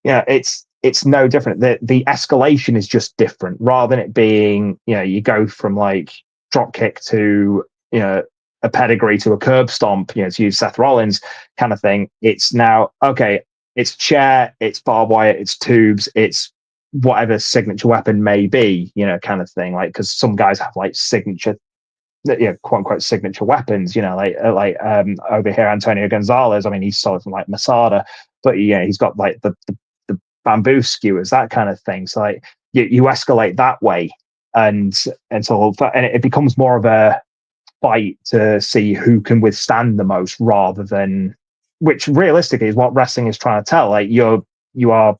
2.9. It's no different. The escalation is just different, rather than it being, you go from like drop kick to, a pedigree to a curb stomp, to use Seth Rollins kind of thing. It's now, okay, it's chair, it's barbed wire, it's tubes, it's whatever signature weapon may be, kind of thing. Like, because some guys have like signature, quote unquote signature weapons, like over here, Antonio Gonzalez. I mean, he's solid from like Masada, but he's got like the bamboo skewers, that kind of thing. So like you escalate that way, and it becomes more of a fight to see who can withstand the most, rather than, which realistically is what wrestling is trying to tell. Like, you are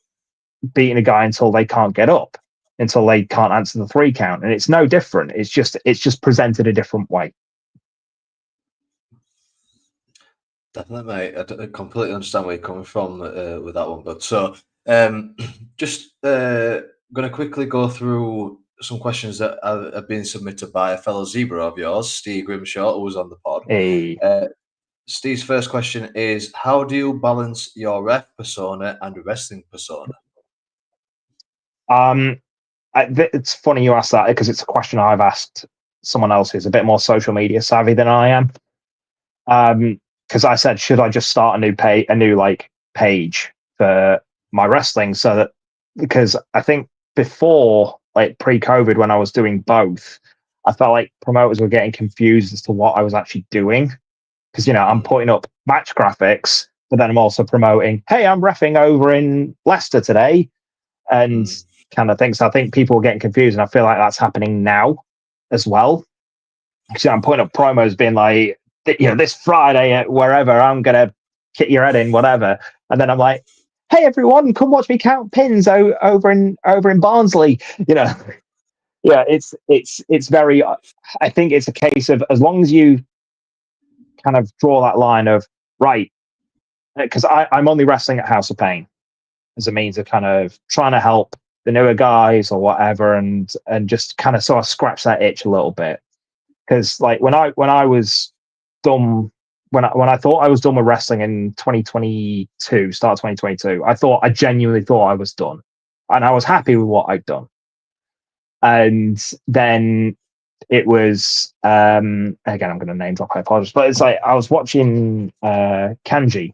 beating a guy until they can't get up, until they can't answer the 3 count, and it's no different. It's just presented a different way. Definitely, mate. I completely understand where you're coming from with that one. But so, just going to quickly go through some questions that have been submitted by a fellow zebra of yours, Steve Grimshaw, who was on the pod. Hey. Steve's first question is: how do you balance your ref persona and wrestling persona? It's funny you ask that because it's a question I've asked someone else who's a bit more social media savvy than I am. Because I said, should I just start a new like page for my wrestling? So that, because I think before, like pre-COVID, when I was doing both, I felt like promoters were getting confused as to what I was actually doing. Because I'm putting up match graphics, but then I'm also promoting, hey, I'm reffing over in Leicester today, and kind of things. So I think people are getting confused, and I feel like that's happening now as well. Because I'm putting up promos, being like, this Friday at wherever, I'm gonna kick your head in, whatever. And then I'm like, hey everyone, come watch me count pins over in Barnsley. Yeah, it's very. I think it's a case of, as long as you kind of draw that line of right, because I'm only wrestling at House of Pain as a means of kind of trying to help the newer guys or whatever, and just kind of sort of scratch that itch a little bit. Because like when I was done, when I thought I was done with wrestling in 2022, start 2022, I genuinely thought I was done, and I was happy with what I'd done. And then it was again, I'm going to name drop, I apologize, but it's like I was watching Kanji,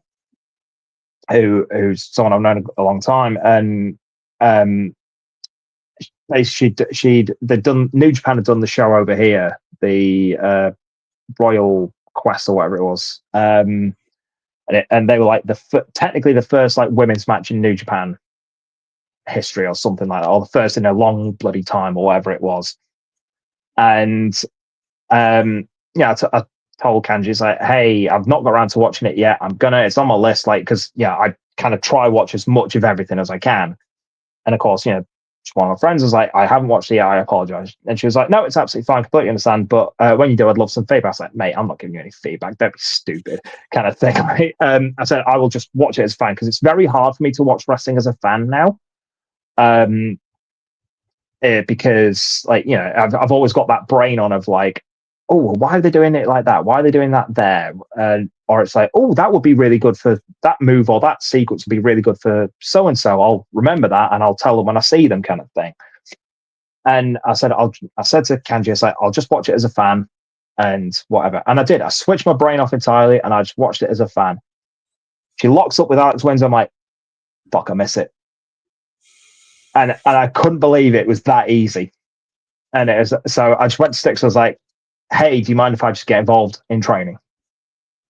who's someone I've known a long time, and they'd done, New Japan had done the show over here, the Royal Quest or whatever it was, and they were like technically the first like women's match in New Japan history or something like that, or the first in a long bloody time or whatever it was. And I told Kanji, it's like, hey, I've not got around to watching it yet. It's on my list, like, because I kind of try watch as much of everything as I can. And of course, one of my friends was like, I haven't watched it yet, I apologize. And she was like, no, it's absolutely fine, completely understand, but when you do, I'd love some feedback. I was like, mate, I'm not giving you any feedback, don't be stupid, kind of thing. Right? I said, I will just watch it as a fan, because it's very hard for me to watch wrestling as a fan now. Because I've always got that brain on of like, oh, well, why are they doing it like that? Why are they doing that there? Or it's like, oh, that would be really good for that move, or that sequence would be really good for so and so. I'll remember that and I'll tell them when I see them, kind of thing. And I said to Kanji, I said, I'll just watch it as a fan and whatever. And I did. I switched my brain off entirely and I just watched it as a fan. She locks up with Alex Wins. I'm like, fuck, I miss it. And I couldn't believe it was that easy. And it was, so I just went to Styx. I was like, hey, do you mind if I just get involved in training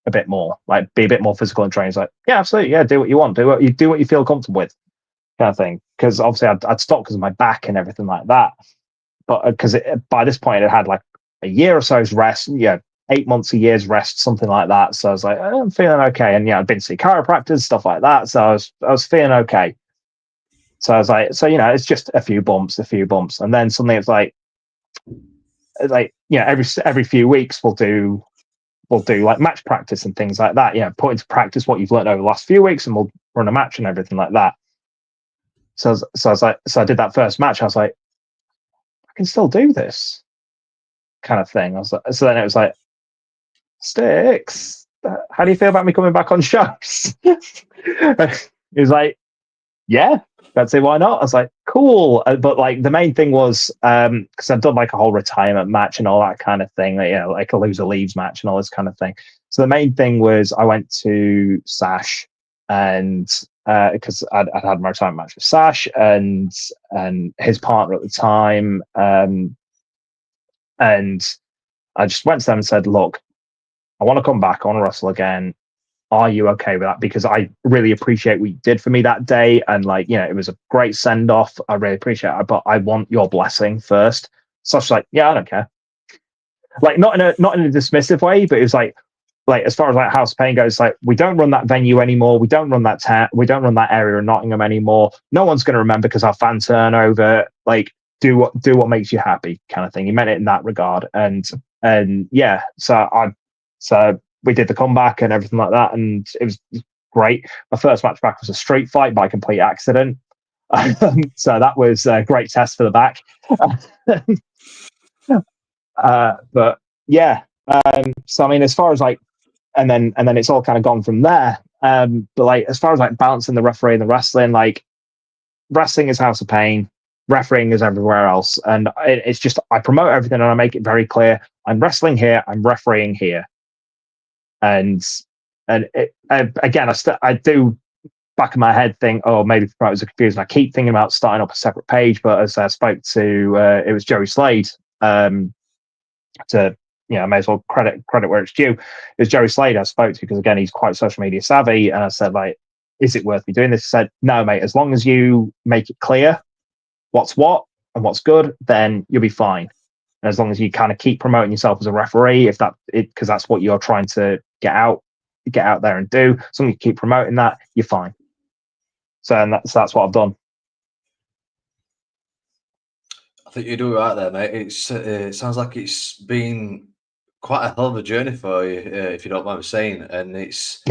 a bit more, like be a bit more physical in training? He's like, yeah, absolutely, yeah, do what you want, do what you feel comfortable with, kind of thing. Because obviously I'd stopped because of my back and everything like that, but because by this point it had like a year or so's rest, 8 months, a year's rest, something like that. So I was like, I'm feeling okay, and I'd been to see chiropractors, stuff like that, so I was feeling okay. So I was like, it's just a few bumps, and then suddenly it's like every few weeks we'll do like match practice and things like that. Put into practice what you've learned over the last few weeks, and we'll run a match and everything like that. So I was like, so I did that first match. I was like, I can still do this, kind of thing. I was like, so then it was like, Styx, how do you feel about me coming back on shows? He was like, yeah, I'd say why not. I was like, cool. But like the main thing was because I've done like a whole retirement match and all that kind of thing, like a loser leaves match and all this kind of thing. So the main thing was I went to Sash, and because I'd had my retirement match with Sash and his partner at the time, and I just went to them and said, look, I want to come back, I want to wrestle again. Are you okay with that? Because I really appreciate what you did for me that day. And it was a great send off. I really appreciate it, but I want your blessing first. So she's like, yeah, I don't care. Like not in a dismissive way, but it was like as far as like House of Pain goes, like we don't run that venue anymore. We don't run that we don't run that area in Nottingham anymore. No one's going to remember because our fan turnover. Like do what makes you happy, kind of thing. He meant it in that regard. And yeah, so we did the comeback and everything like that, and it was great. My first match back was a street fight by complete accident. So that was a great test for the back. But yeah, so I mean, as far as like, and then it's all kind of gone from there. But like, as far as like balancing the referee and the wrestling, like wrestling is House of Pain, refereeing is everywhere else, and it's just I promote everything and I make it very clear: I'm wrestling here, I'm refereeing here, and again, I do back of my head think, oh, maybe the promoters are confused. And I keep thinking about starting up a separate page, but as I spoke to, it was Joey Slade, to, I may as well credit where it's due. It was Joey Slade I spoke to because again, he's quite social media savvy, and I said, like, is it worth me doing this? He said, no, mate. As long as you make it clear what's what and what's good, then you'll be fine. And as long as you kind of keep promoting yourself as a referee, because that's what you're trying to get out there and do. As long as you keep promoting that, you're fine. So, and that's what I've done. I think you do right there, mate. It sounds like it's been quite a hell of a journey for you, if you don't mind me saying. And it's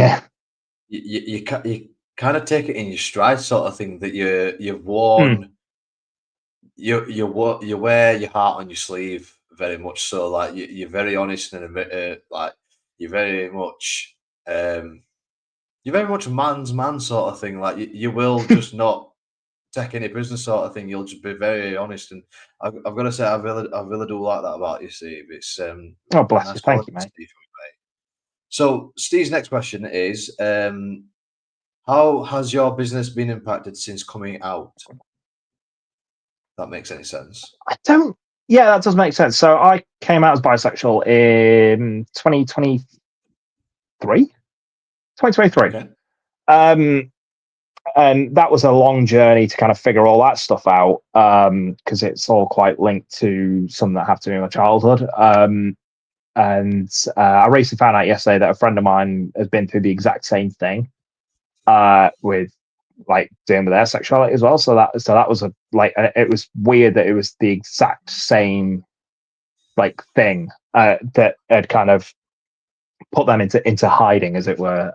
you kind of take it in your stride, sort of thing. That you've worn you wear your heart on your sleeve very much. So, like you're very honest and like you're very much a man's man sort of thing. Like you will just not take any business sort of thing. You'll just be very honest, and I've got to say, I really do like that about you, Steve. It's oh, bless you, thank you, mate. Steve, so Steve's next question is, how has your business been impacted since coming out? If that makes any sense? Yeah, that does make sense. So I came out as bisexual in 2023. 2023. Okay. And that was a long journey to kind of figure all that stuff out, because it's all quite linked to something that happened to me in my childhood. And I recently found out yesterday that a friend of mine has been through the exact same thing, with like dealing with their sexuality as well. So that was it was weird that it was the exact same like thing that had kind of put them into hiding, as it were.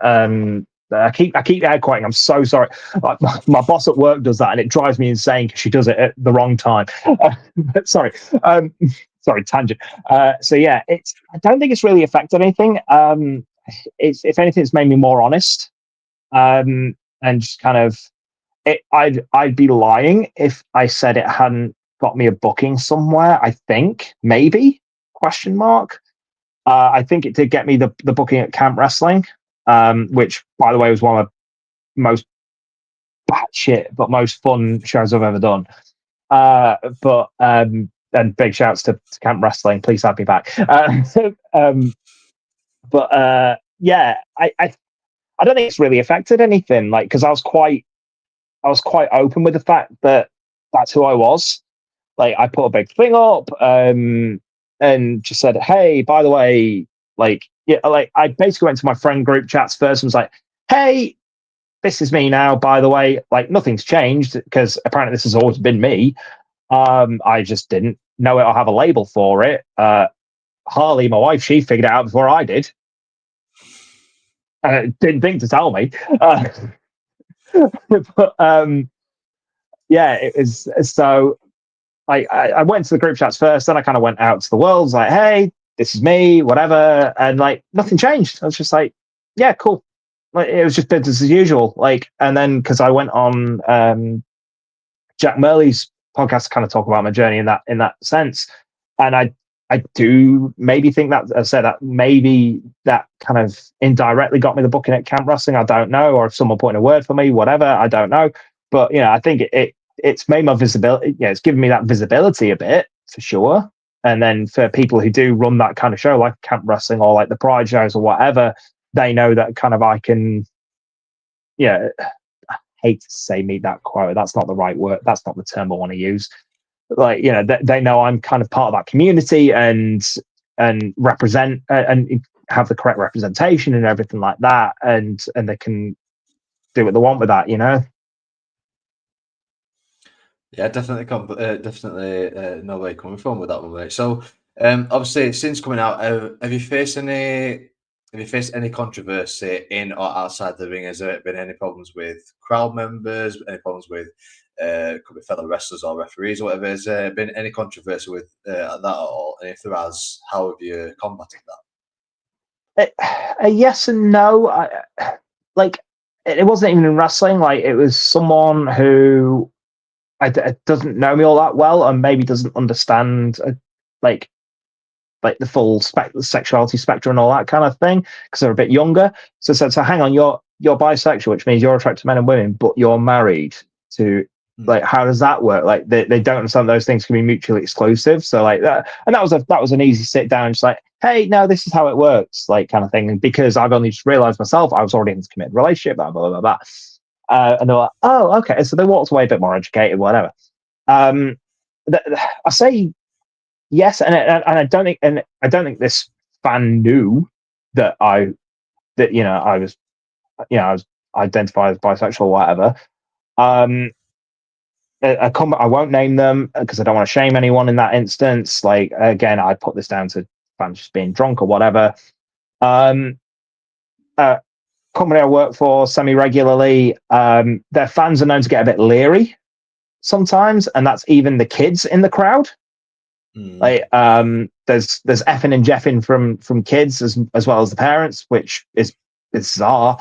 I keep air quoting. I'm so sorry. Like, my boss at work does that, and it drives me insane because she does it at the wrong time. Sorry. Sorry, tangent. So yeah, I don't think it's really affected anything. If anything, it's made me more honest. And just kind of, I'd be lying if I said it hadn't got me a booking somewhere. I think maybe ? I think it did get me the booking at Camp Wrestling, which, by the way, was one of the most batshit but most fun shows I've ever done. And big shouts to Camp Wrestling. Please have me back. Yeah, I don't think it's really affected anything. Like, because I was quite open with the fact that that's who I was. Like, I put a big thing up, and just said, hey, by the way, like, yeah, like I basically went to my friend group chats first and was like, hey, this is me now, by the way. Like, nothing's changed because apparently this has always been me. I just didn't know it or have a label for it. Harley, my wife, she figured it out before I did. Didn't think to tell me. But yeah, it was so. I went to the group chats first, then I kind of went out to the world, like, hey, this is me, whatever, and like nothing changed. I was just like, yeah, cool. Like, it was just business as usual. Like, and then because I went on Jack Murley's podcast to kind of talk about my journey in that sense, and I do maybe think that, as I said, that maybe that kind of indirectly got me the booking at Camp Wrestling. I don't know, or if someone put in a word for me, whatever, I don't know. But I think it's made my visibility. Yeah, it's given me that visibility a bit for sure. And then for people who do run that kind of show, like Camp Wrestling or like the Pride shows or whatever, they know that kind of I can. Yeah, I hate to say meet that quote. That's not the right word. That's not the term I want to use. Like, they know I'm kind of part of that community and represent and have the correct representation and everything like that, and they can do what they want with that. Yeah, definitely know where you're coming from with that one, mate. So, obviously, since coming out, have you faced any have you faced any controversy in or outside the ring? Has there been any problems with crowd members? Any problems with could be fellow wrestlers or referees or whatever? Has there been any controversy with that at all? And if there has, how have you combated that? A yes and no. Like it wasn't even in wrestling. Like it was someone who doesn't know me all that well and maybe doesn't understand like the full sexuality spectrum and all that kind of thing because they're a bit younger. So said, so hang on, you're bisexual, which means you're attracted to men and women, but you're married to. Like, how does that work? Like, they don't understand those things can be mutually exclusive. So like that, and that was an easy sit down, just like, hey, no, this is how it works, like kind of thing. And because I've only just realized myself, I was already in this committed relationship, blah blah blah blah. And they're like, oh, okay. So they walked away a bit more educated, whatever. I say yes, and I don't think this fan knew that I was identified as bisexual or whatever. I won't name them because I don't want to shame anyone in that instance. Like again, I put this down to fans just being drunk or whatever. Company I work for semi-regularly, their fans are known to get a bit leery sometimes, and that's even the kids in the crowd. Like there's effing and jeffing from kids as well as the parents, which is bizarre.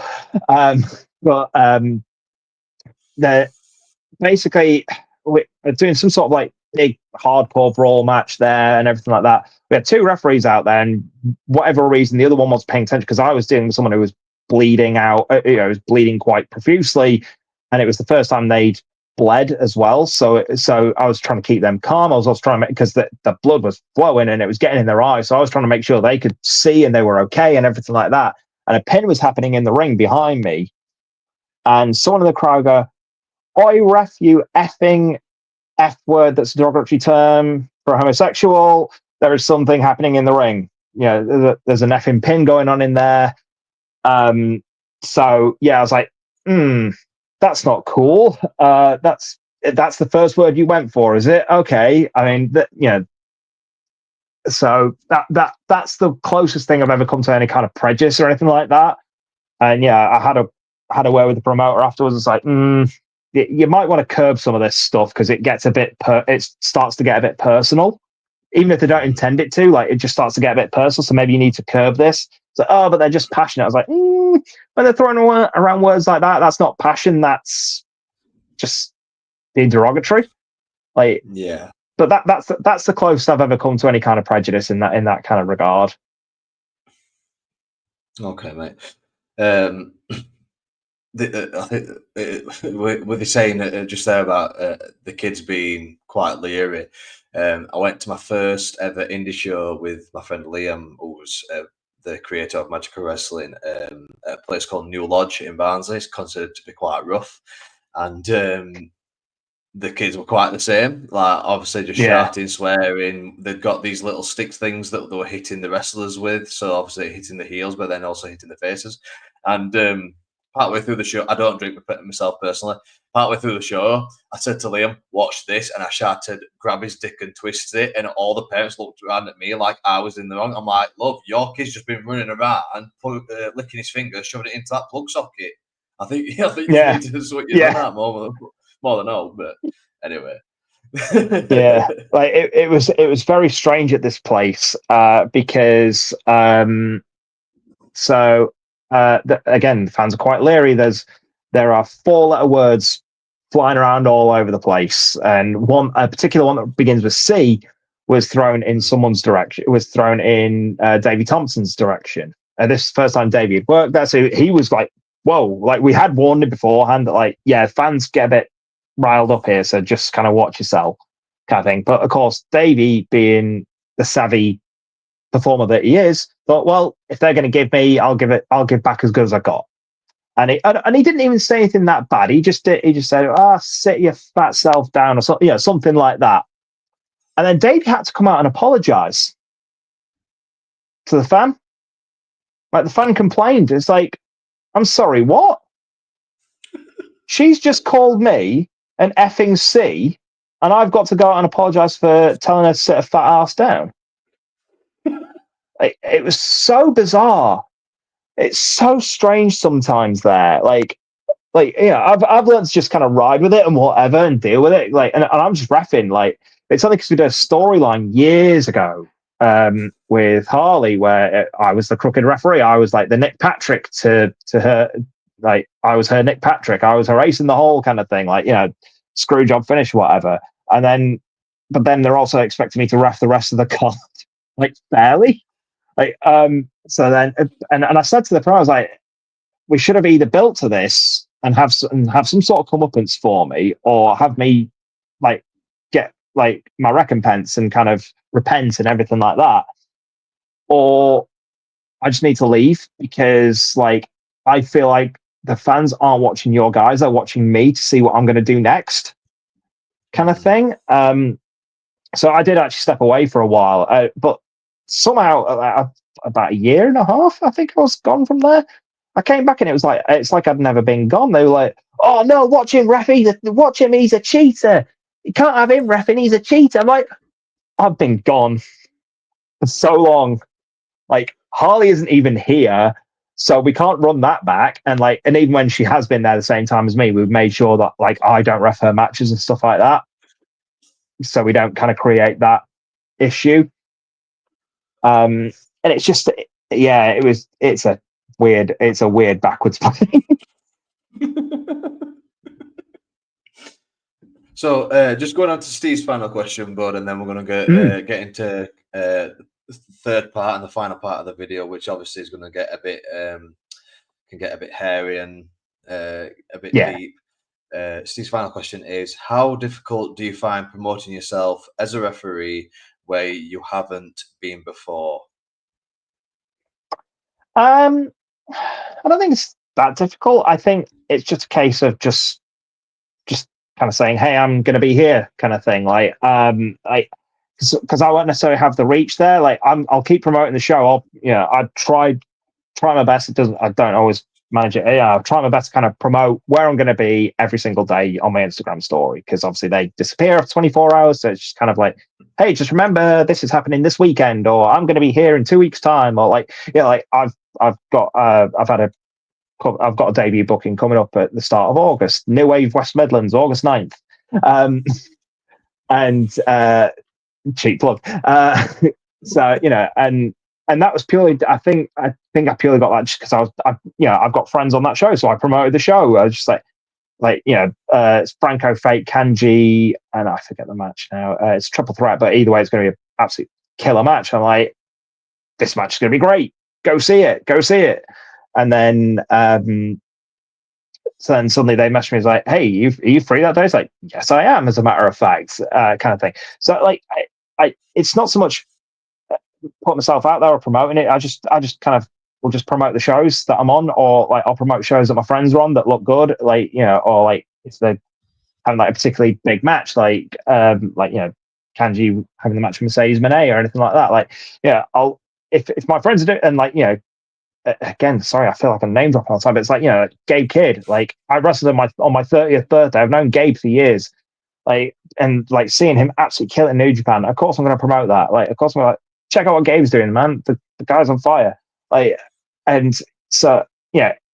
But they're basically we're doing some sort of like big hardcore brawl match there and everything like that. We had two referees out there, and whatever reason, the other one was paying attention because I was dealing with someone who was bleeding out, was bleeding quite profusely, and it was the first time they'd bled as well. So I was trying to keep them calm. I was also trying to because the blood was flowing and it was getting in their eyes. So I was trying to make sure they could see and they were okay and everything like that. And a pin was happening in the ring behind me, and someone in the crowd go, "Oi, ref, you effing F word, that's a derogatory term for a homosexual. There is something happening in the ring. There's an effing pin going on in there." So yeah, I was like, that's not cool. That's the first word you went for, is it? Okay. I mean, so that's the closest thing I've ever come to any kind of prejudice or anything like that. And yeah, I had a word with the promoter afterwards. It's like, you might want to curb some of this stuff because it gets it starts to get a bit personal, even if they don't intend it to. Like, it just starts to get a bit personal. So maybe you need to curb this. So, but they're just passionate. I was like, when they're throwing around words like that, that's not passion. That's just being derogatory. Like, yeah. But that's the closest I've ever come to any kind of prejudice in that kind of regard. Okay, mate. I think with you saying just there about the kids being quite leery, I went to my first ever indie show with my friend Liam, who was the creator of Magical Wrestling, a place called New Lodge in Barnsley. It's considered to be quite rough, and the kids were quite the same. Like, obviously, just shouting, swearing. They'd got these little stick things that they were hitting the wrestlers with, so obviously hitting the heels, but then also hitting the faces. And partway through the show, I don't drink myself personally. Partway through the show, I said to Liam, "Watch this," and I shouted, "Grab his dick and twist it." And all the parents looked around at me like I was in the wrong. I'm like, "Love, your kid's just been running around and licking his finger, shoving it into that plug socket. I think you need to sort your that more than all." But anyway. Yeah, like it was very strange at this place because again, the fans are quite leery. There are 4-letter words flying around all over the place, and a particular one that begins with C was thrown in someone's direction. It was thrown in Davey Thompson's direction. And this is the first time Davey had worked there, so he was like, "Whoa!" Like, we had warned him beforehand that, like, yeah, fans get a bit riled up here, so just kind of watch yourself, kind of thing. But of course, Davey, being the savvy performer that he is, thought, well, if they're going to give me, I'll give back as good as I got. And he didn't even say anything that bad. He just said, sit your fat self down, or something like that. And then Davey had to come out and apologize to the fan. Like, the fan complained. It's like, I'm sorry, what? She's just called me an effing C, and I've got to go out and apologize for telling her to sit her fat ass down. It was so bizarre. it's so strange sometimes there. I've learned to just kind of ride with it and whatever and deal with it. And I'm just reffing. It's only because we did a storyline years ago with Harley where I was the crooked referee. I was like the Nick Patrick to her. I was her Nick Patrick. I was her ace in the hole kind of thing. Screw job finish, whatever. But then they're also expecting me to ref the rest of the card, fairly. So then, and I said to the pro, I was like, we should have either built to this and have some sort of comeuppance for me, or have me get my recompense and kind of repent and everything like that, or I just need to leave because I feel like the fans aren't watching your guys; they're watching me to see what I'm going to do next, kind of thing. So I did actually step away for a while, but somehow about a year and a half, I think I was gone from there. I came back and it's like I'd never been gone. They were like, "Oh no, watch him, ref! Watch him, he's a cheater. You can't have him reffing, he's a cheater." I'm like, I've been gone for so long. Harley isn't even here, so we can't run that back. And even when she has been there the same time as me, we've made sure that I don't ref her matches and stuff like that, so we don't kind of create that issue. And it's just, yeah, it's a weird backwards play. So just going on to Steve's final question, bud, and then we're going to get into the third part and the final part of the video, which obviously is going to get a bit can get a bit hairy and a bit deep. Steve's final question is: how difficult do you find promoting yourself as a referee where you haven't been before? I don't think it's that difficult. I think it's just a case of just kind of saying, "Hey, I'm going to be here," kind of thing. Because I won't necessarily have the reach there. I'll keep promoting the show. I try my best. I don't always manage it. I'll try my best to kind of promote where I'm going to be every single day on my Instagram story, because obviously they disappear after 24 hours. So it's just kind of like, hey, just remember this is happening this weekend, or I'm going to be here in 2 weeks' time, or I've got a debut booking coming up at the start of August. New Wave West Midlands, August 9th. And cheap plug. So and that was purely, I think I purely got that just because I've got friends on that show, so I promoted the show. I was just it's Franco Fake, Kanji, and I forget the match now. It's triple threat, but either way, it's going to be an absolute killer match. I'm like, this match is going to be great. Go see it. And then so then suddenly they message me, it's like, hey, are you free that day? It's like, yes, I am, as a matter of fact, kind of thing. So I it's not so much put myself out there or promoting it. I just kind of will just promote the shows that I'm on, or I'll promote shows that my friends are on that look good, or if they're having a particularly big match, Kanji having the match with Mercedes Moné or anything like that. I'll if my friends are doing, and again, sorry, I feel like I'm name dropping all the time, but it's Gabe Kidd. I wrestled on my 30th birthday. I've known Gabe for years. And seeing him absolutely killing New Japan, of course I'm going to promote that. Of course I'm going to check out what Gabe's doing, man. The guy's on fire. And so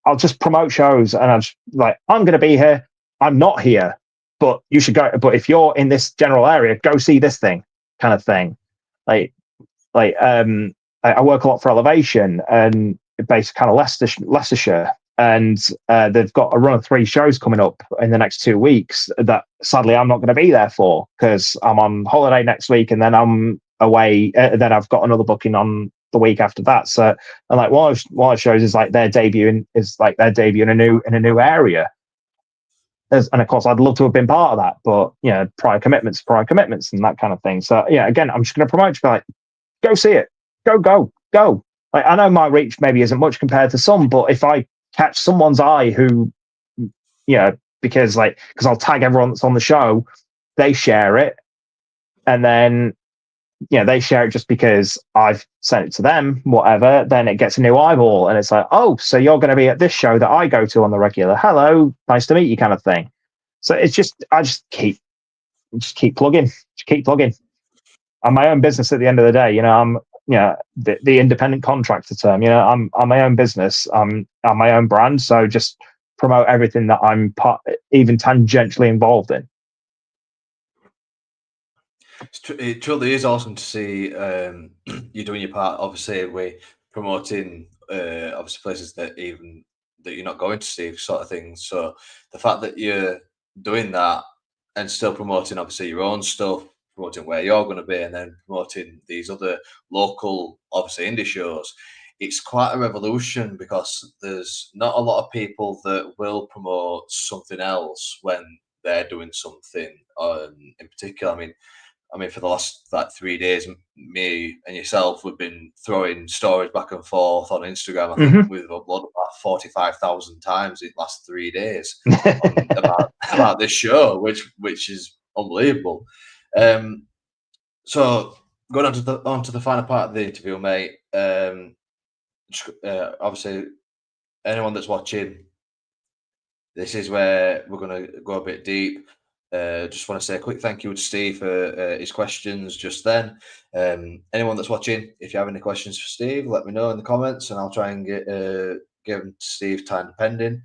I'll just promote shows, and I'm going to be here. I'm not here, but you should go. But if you're in this general area, go see this thing, kind of thing. I work a lot for Elevation, and based kind of Leicestershire, and they've got a run of 3 shows coming up in the next 2 weeks that sadly I'm not going to be there for, because I'm on holiday next week, and then I'm away. Then I've got another booking on the week after that. So, and one of the shows is their debut in a new area. And of course, I'd love to have been part of that, but prior commitments, and that kind of thing. So again, I'm just going to promote. Just be like, go see it, go. I know my reach maybe isn't much compared to some, but if I catch someone's eye who, because I'll tag everyone that's on the show, they share it, and then they share it just because I've sent it to them, whatever, then it gets a new eyeball, and it's like, oh, so you're going to be at this show that I go to on the regular. Hello, nice to meet you, kind of thing. So it's just, I just keep plugging. I'm my own business at the end of the day. I'm the independent contractor term. I'm my own business. I'm my own brand. So just promote everything that I'm even tangentially involved in. It truly is awesome to see you doing your part. Obviously, we're promoting obviously places that you're not going to see, sort of things. So the fact that you're doing that and still promoting obviously your own stuff, promoting where you're going to be, and then promoting these other local obviously indie shows, it's quite a revolution because there's not a lot of people that will promote something else when they're doing something in particular. I mean, for the last like 3 days, me and yourself, we've been throwing stories back and forth on Instagram. I think we've uploaded about 45,000 times in the last 3 days about this show, which is unbelievable. So going on to the final part of the interview, mate. Obviously, anyone that's watching, this is where we're going to go a bit deep. Just want to say a quick thank you to Steve for his questions just then. Anyone that's watching, if you have any questions for Steve, let me know in the comments and I'll try and give them to Steve, time depending.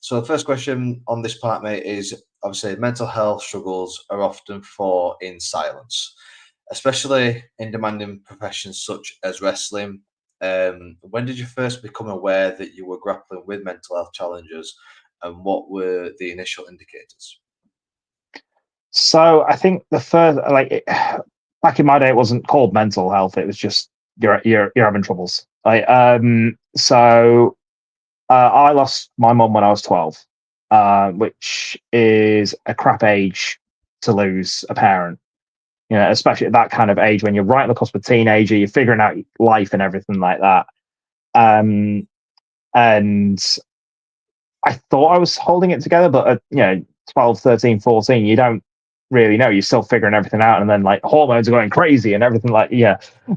So the first question on this part, mate, is obviously mental health struggles are often fought in silence, especially in demanding professions such as wrestling. When did you first become aware that you were grappling with mental health challenges, and what were the initial indicators? So I think the first, back in my day, it wasn't called mental health. It was just you're having troubles. So I lost my mum when I was 12, which is a crap age to lose a parent. Especially at that kind of age when you're right on the cusp of teenager, you're figuring out life and everything like that. And I thought I was holding it together, but at 12, 13, 14, you don't really know. You're still figuring everything out, and then like hormones are going crazy and everything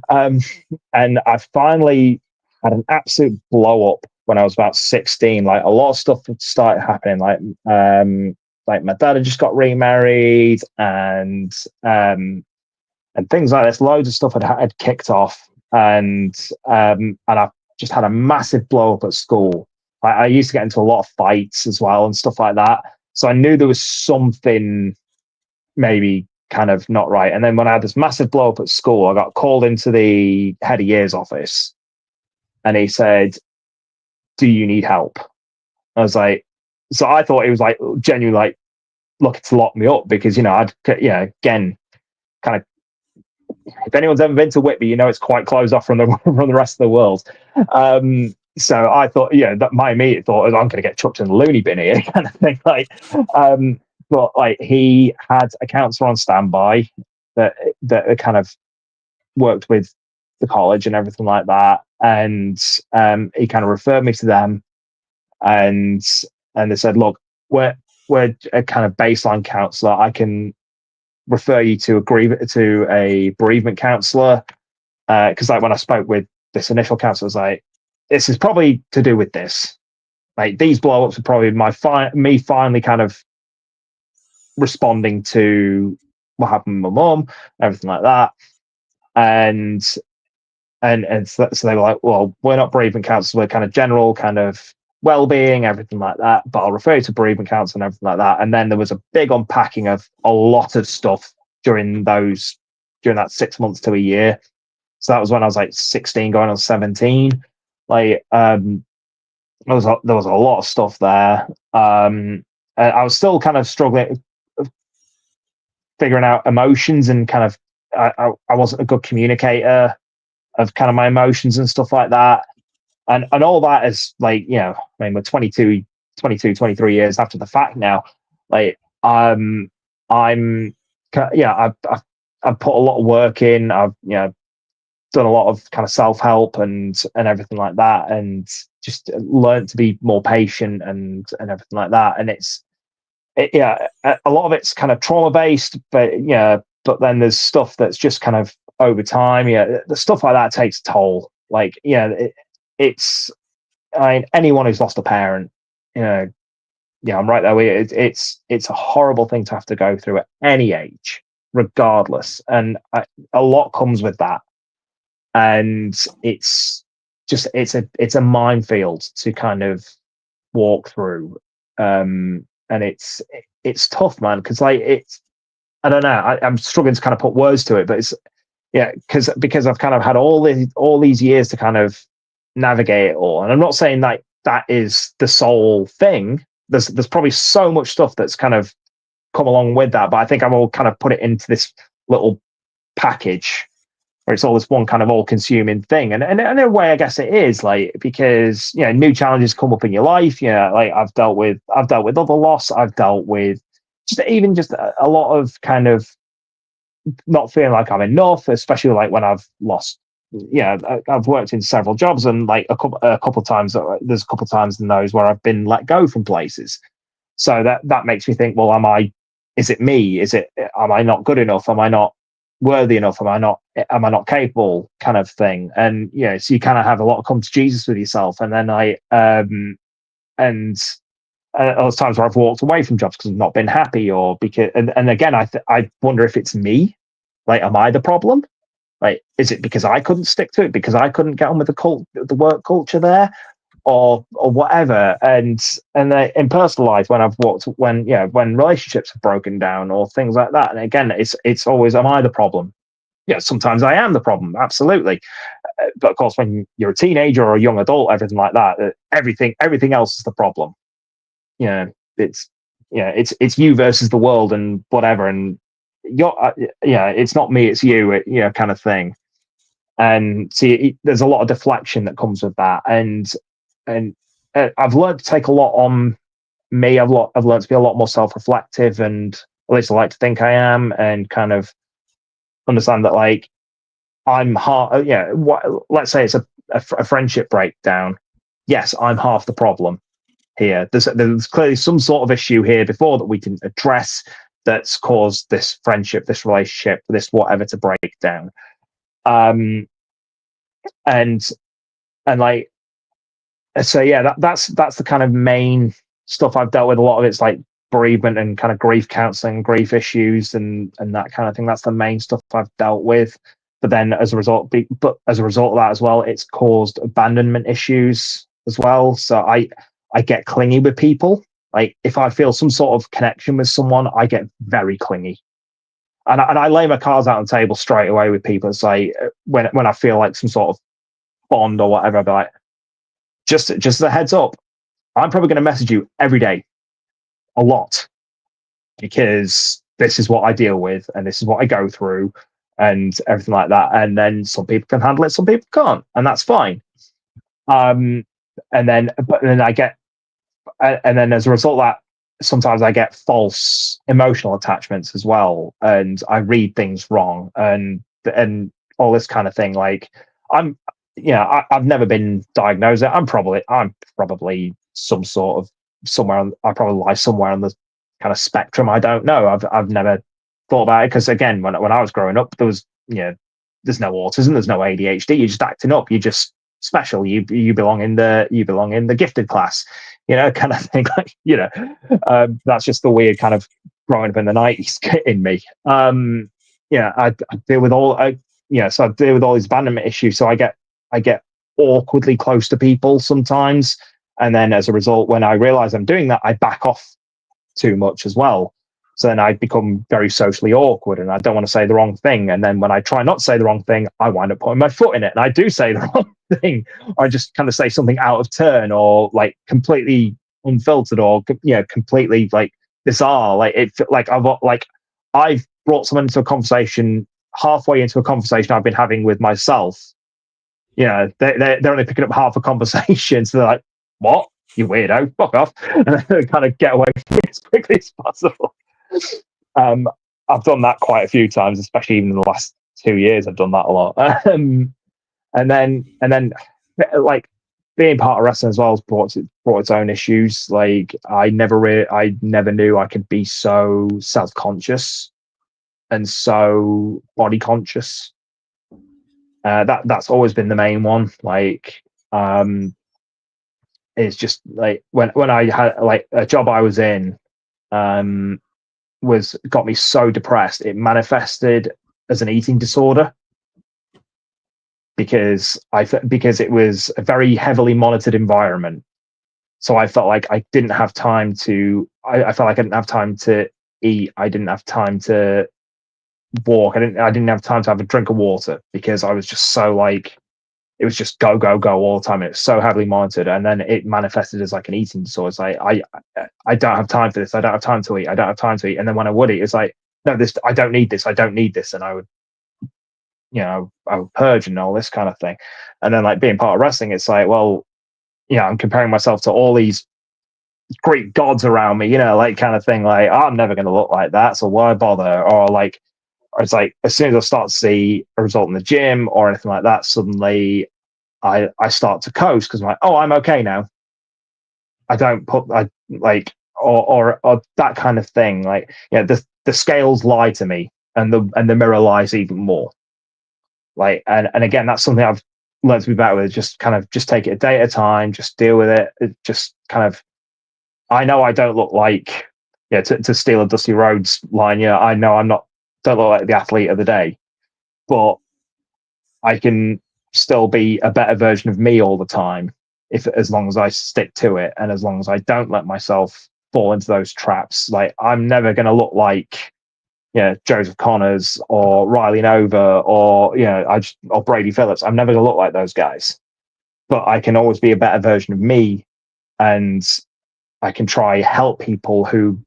and I finally had an absolute blow up when I was about 16. Like a lot of stuff started happening. Like my dad had just got remarried, and things like this. Loads of stuff had kicked off, and I just had a massive blow up at school. I used to get into a lot of fights as well and stuff like that. So I knew there was something maybe kind of not right. And then when I had this massive blow up at school, I got called into the head of year's office, and he said, "Do you need help?" I was like, so I thought he was like genuinely like looking to lock me up because I'd again kind of, if anyone's ever been to Whitby, it's quite closed off from the from the rest of the world. So I thought, that my immediate thought was I'm going to get chucked in the loony bin here, kind of thing. But like he had a counsellor on standby that kind of worked with the college and everything like that, and he kind of referred me to them, and they said, look, we're a kind of baseline counsellor. I can refer you to a bereavement counsellor, because like when I spoke with this initial counsellor, I was like, this is probably to do with this. Like these blow-ups are probably me finally kind of responding to what happened with my mum, everything like that. And so they were like, well, we're not bereavement counsellor, we're kind of general kind of well-being, everything like that, but I'll refer you to bereavement counsellor and everything like that. And then there was a big unpacking of a lot of stuff during that 6 months to a year. So that was when I was like 16 going on 17. Like there was a lot of stuff there. I was still kind of struggling figuring out emotions, and kind of I wasn't a good communicator of kind of my emotions and stuff like that. And all that is like, I mean, we're 22, 23 years after the fact now. Like I've put a lot of work in. I've done a lot of kind of self-help and everything like that, and just learned to be more patient and everything like that. And a lot of it's kind of trauma based, but then there's stuff that's just kind of over time. The stuff like that takes a toll. Like, it's, I mean, anyone who's lost a parent, I'm right there with you. It's a horrible thing to have to go through at any age, regardless. And a lot comes with that. and it's a minefield to kind of walk through, and it's tough, man, because like it's I don't know, I'm struggling to kind of put words to it, but it's yeah, because I've kind of had all these years to kind of navigate it all, and I'm not saying that that is the sole thing. There's probably so much stuff that's kind of come along with that, but I think I've all kind of put it into this little package where it's all this one kind of all-consuming thing. And in a way, I guess it is, like, because new challenges come up in your life. Like I've dealt with other loss. I've dealt with just a lot of kind of not feeling like I'm enough, especially like when I've lost. I've worked in several jobs, and like a couple of times, there's a couple of times in those where I've been let go from places. So that makes me think, well, is it me? Am I not good enough? Am I not worthy enough? Am I not capable, kind of thing? And so you kind of have a lot of come to Jesus with yourself. And then and those times where I've walked away from jobs because I've not been happy, or because and again, I wonder if it's me. Like, am I the problem? Like, is it because I couldn't stick to it, because I couldn't get on with the work culture there, or whatever? And in personal life, when relationships have broken down or things like that, and again, it's always, am I the problem? Yeah, sometimes I am the problem, absolutely. But of course, when you're a teenager or a young adult, everything like that, everything else is the problem. It's you versus the world and whatever, and it's not me, it's you, kind of thing. And see, there's a lot of deflection that comes with that, and I've learned to take a lot on me. I've learned to be a lot more self-reflective, and at least I like to think I am, and kind of understand that, like, I'm hard. Let's say it's a friendship breakdown. Yes, I'm half the problem here. There's clearly some sort of issue here before that we can address that's caused this friendship, this relationship, this whatever to break down. And like, so yeah, that's the kind of main stuff I've dealt with. A lot of it's like bereavement and kind of grief counseling, grief issues, and that kind of thing. That's the main stuff I've dealt with. But then as a result of that as well, it's caused abandonment issues as well. So I get clingy with people. Like, if I feel some sort of connection with someone, I get very clingy. And I lay my cards out on the table straight away with people. It's like, when I feel like some sort of bond or whatever, I'll be like, just as a heads up, I'm probably going to message you every day a lot, because this is what I deal with and this is what I go through and everything like that. And then some people can handle it, some people can't, and that's fine. And then as a result of that, sometimes I get false emotional attachments as well, and I read things wrong, and all this kind of thing. Like, I've never been diagnosed. I'm probably some sort of I probably lie somewhere on the kind of spectrum. I don't know. I've never thought about it, because again, when I was growing up, there was there's no autism, there's no ADHD. You're just acting up. You're just special. You belong in the gifted class. Kind of thing. Like, that's just the weird kind of growing up in the 90s in me. I deal with all. So I deal with all these abandonment issues. So I get awkwardly close to people sometimes, and then as a result, when I realize I'm doing that, I back off too much as well. So then I become very socially awkward, and I don't want to say the wrong thing. And then when I try not to say the wrong thing, I wind up putting my foot in it, and I do say the wrong thing, or I just kind of say something out of turn, or like completely unfiltered, or completely like bizarre. I've brought someone into a conversation halfway into a conversation I've been having with myself. They're only picking up half a conversation, so they're like, "What? You weirdo, fuck off," and kind of get away from me as quickly as possible. I've done that quite a few times, especially even in the last 2 years. I've done that a lot. And then like, being part of wrestling as well has brought its own issues. Like, I never knew I could be so self-conscious and so body conscious. That's always been the main one. Like, it's just like when I had like a job I was in, got me so depressed, it manifested as an eating disorder, because because it was a very heavily monitored environment. So I felt like I didn't have time to. I felt like I didn't have time to eat. I didn't have time to walk. I didn't have time to have a drink of water because I was just so like it was just go go go all the time. It was so heavily monitored, and then it manifested as like an eating disorder. It's like I don't have time for this. I don't have time to eat. I don't have time to eat. And then when I would eat, it's like no, this I don't need this. I don't need this, and I would I would purge and all this kind of thing. And then like being part of wrestling, it's like well I'm comparing myself to all these Greek gods around me, like kind of thing. Like I'm never going to look like that, so why bother? Or it's like as soon as I start to see a result in the gym or anything like that, suddenly I start to coast because I'm like, oh, I'm okay now. I don't put I like or that kind of thing. Like the scales lie to me, and the mirror lies even more. Like and again, that's something I've learned to be better with. Just kind of just take it a day at a time. Just deal with it. Just kind of. I know I don't look like to steal a Dusty Rhodes line. I know don't look like the athlete of the day, but I can still be a better version of me all the time as long as I stick to it and as long as I don't let myself fall into those traps. Like I'm never going to look like Joseph Connors or Riley Nova or or Brady Phillips. I'm never going to look like those guys, but I can always be a better version of me, and I can try help people who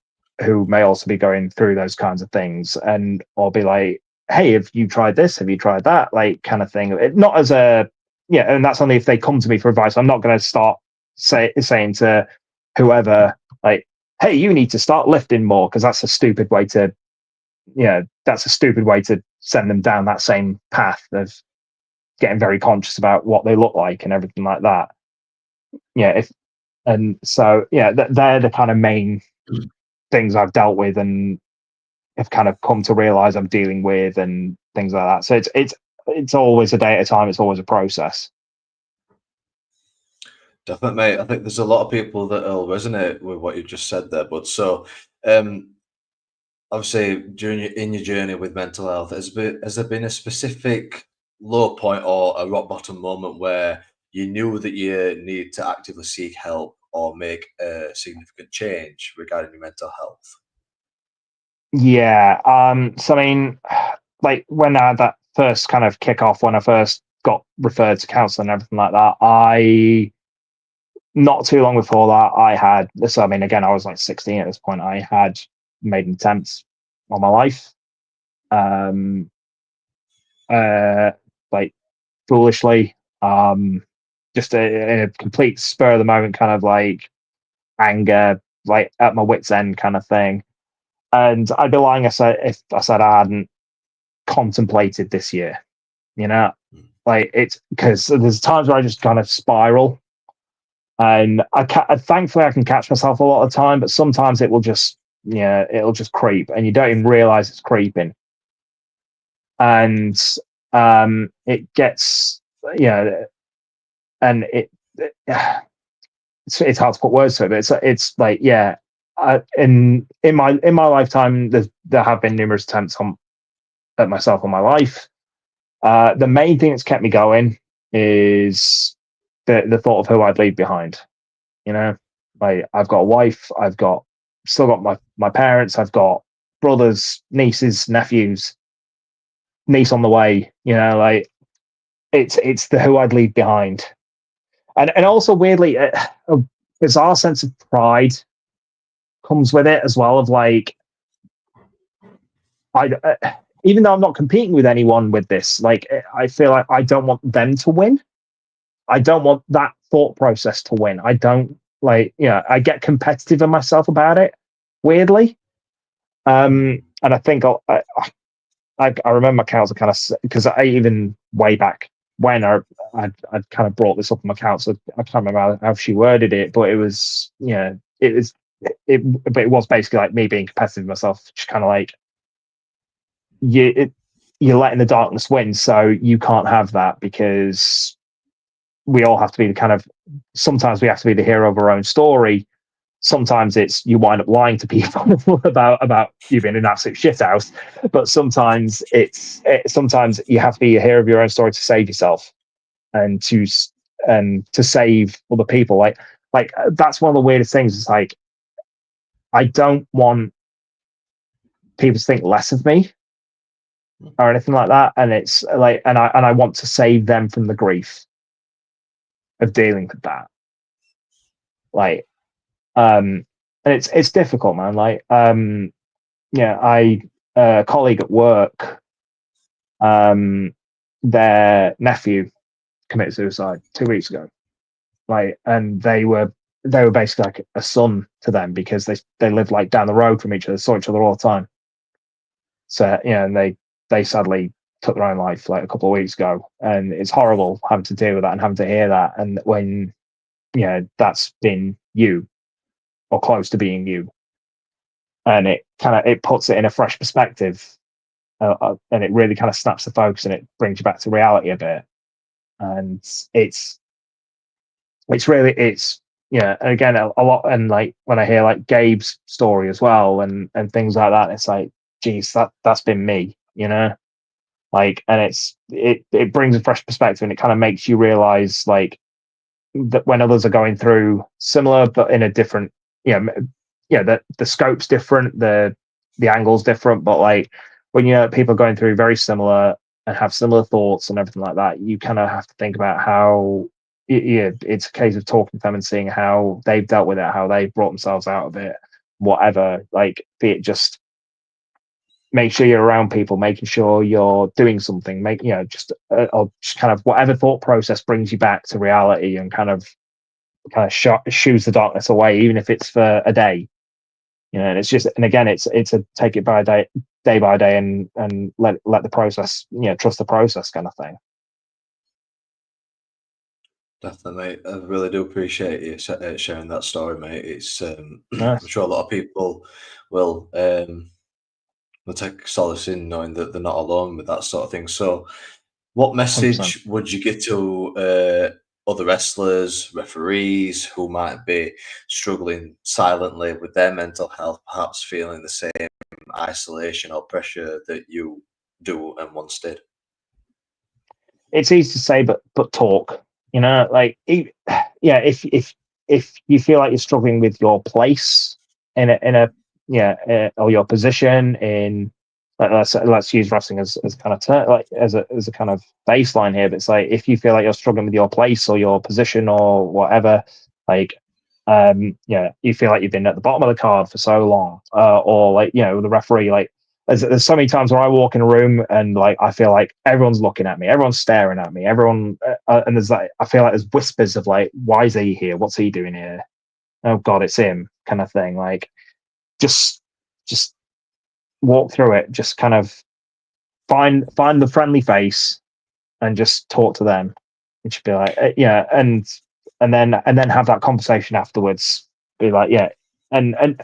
may also be going through those kinds of things, and or be like, hey, have you tried this? Have you tried that? Like kind of thing. Not as a and that's only if they come to me for advice. I'm not going to start saying to whoever like, hey, you need to start lifting more, because that's a stupid way to send them down that same path of getting very conscious about what they look like and everything like that. And so they're the kind of main things I've dealt with and have kind of come to realize I'm dealing with and things like that. So it's always a day at a time. It's always a process. Definitely, mate. I think there's a lot of people that will resonate with what you just said there. But so, obviously, in your journey with mental health, has there been a specific low point or a rock bottom moment where you knew that you need to actively seek help or make a significant change regarding your mental health? Yeah. So I mean, like when I had that first kind of kick off, when I first got referred to counselling and everything like that, not too long before that, I had this. I mean, again, I was like 16 at this point. I had made an attempt on my life, like foolishly, just in a complete spur of the moment kind of like anger, like at my wit's end kind of thing. And I'd be lying if I said I hadn't contemplated this year, like it's because there's times where I just kind of spiral, and thankfully I can catch myself a lot of the time, but sometimes it will just it'll just creep and you don't even realize it's creeping, and it gets and it's hard to put words to it, but it's like in my lifetime there have been numerous attempts at myself on my life. The main thing that's kept me going is the thought of who I'd leave behind. Like I've got a wife, still got my parents, I've got brothers, nieces, nephews, niece on the way. Like it's the who I'd leave behind, and also weirdly, a bizarre sense of pride comes with it as well. Of like, even though I'm not competing with anyone with this, like I feel like I don't want them to win. I don't want that thought process to win. I don't I get competitive in myself about it, weirdly. And I think I remember my counselor kind of, because I even way back when I'd kind of brought this up in my counselor. I can't remember how she worded it, but it was but it was basically like me being competitive with myself, just kind of like you're letting the darkness win, so you can't have that, because we all have to be the kind of, sometimes we have to be the hero of our own story. Sometimes it's you wind up lying to people about you being an absolute shithouse, but sometimes sometimes you have to be a hero of your own story to save yourself. and to save other people. Like that's one of the weirdest things. It's like I don't want people to think less of me or anything like that, and it's like, and I want to save them from the grief of dealing with that. Like, and it's difficult, man. Like, yeah, a colleague at work, their nephew committed suicide 2 weeks ago. Like, and they were basically like a son to them because they lived like down the road from each other, saw each other all the time. So yeah, and they sadly took their own life like a couple of weeks ago, and it's horrible having to deal with that and having to hear that. And when that's been you or close to being you, and it puts it in a fresh perspective, and it really kind of snaps the focus and it brings you back to reality a bit. And it's really and again a lot. And like when I hear like Gabe's story as well and things like that, it's like, geez, that's been me, like, and it brings a fresh perspective, and it kind of makes you realize like that when others are going through similar but in a different, that the scope's different, the angle's different, but like when people are going through very similar and have similar thoughts and everything like that, you kind of have to think about how it's a case of talking to them and seeing how they've dealt with it, how they brought themselves out of it, whatever. Like, be it just make sure you're around people, making sure you're doing something, or just kind of whatever thought process brings you back to reality and kind of shooes the darkness away, even if it's for a day. And it's just, and again, it's a take it by day by day, and let the process, trust the process kind of thing. Definitely, mate. I really do appreciate you sharing that story, mate. It's I'm Nice. sure a lot of people will take solace in knowing that they're not alone with that sort of thing. So, what 100%. message would you give to other wrestlers, referees who might be struggling silently with their mental health, perhaps feeling the same isolation or pressure that you do and once did? It's easy to say, but talk. Like, if you feel like you're struggling with your place in a or your position in, like, let's use wrestling as kind of like as a kind of baseline here. But it's like, if you feel like you're struggling with your place or your position or whatever, like, you feel like you've been at the bottom of the card for so long, or like, the referee, like, there's so many times where I walk in a room and like I feel like everyone's looking at me, everyone's staring at me, everyone, and there's like, I feel like there's whispers of like, why is he here? What's he doing here? Oh God, it's him, kind of thing. Like, just walk through it. Just kind of find the friendly face and just talk to them. It should be like, and then have that conversation afterwards. Be like, and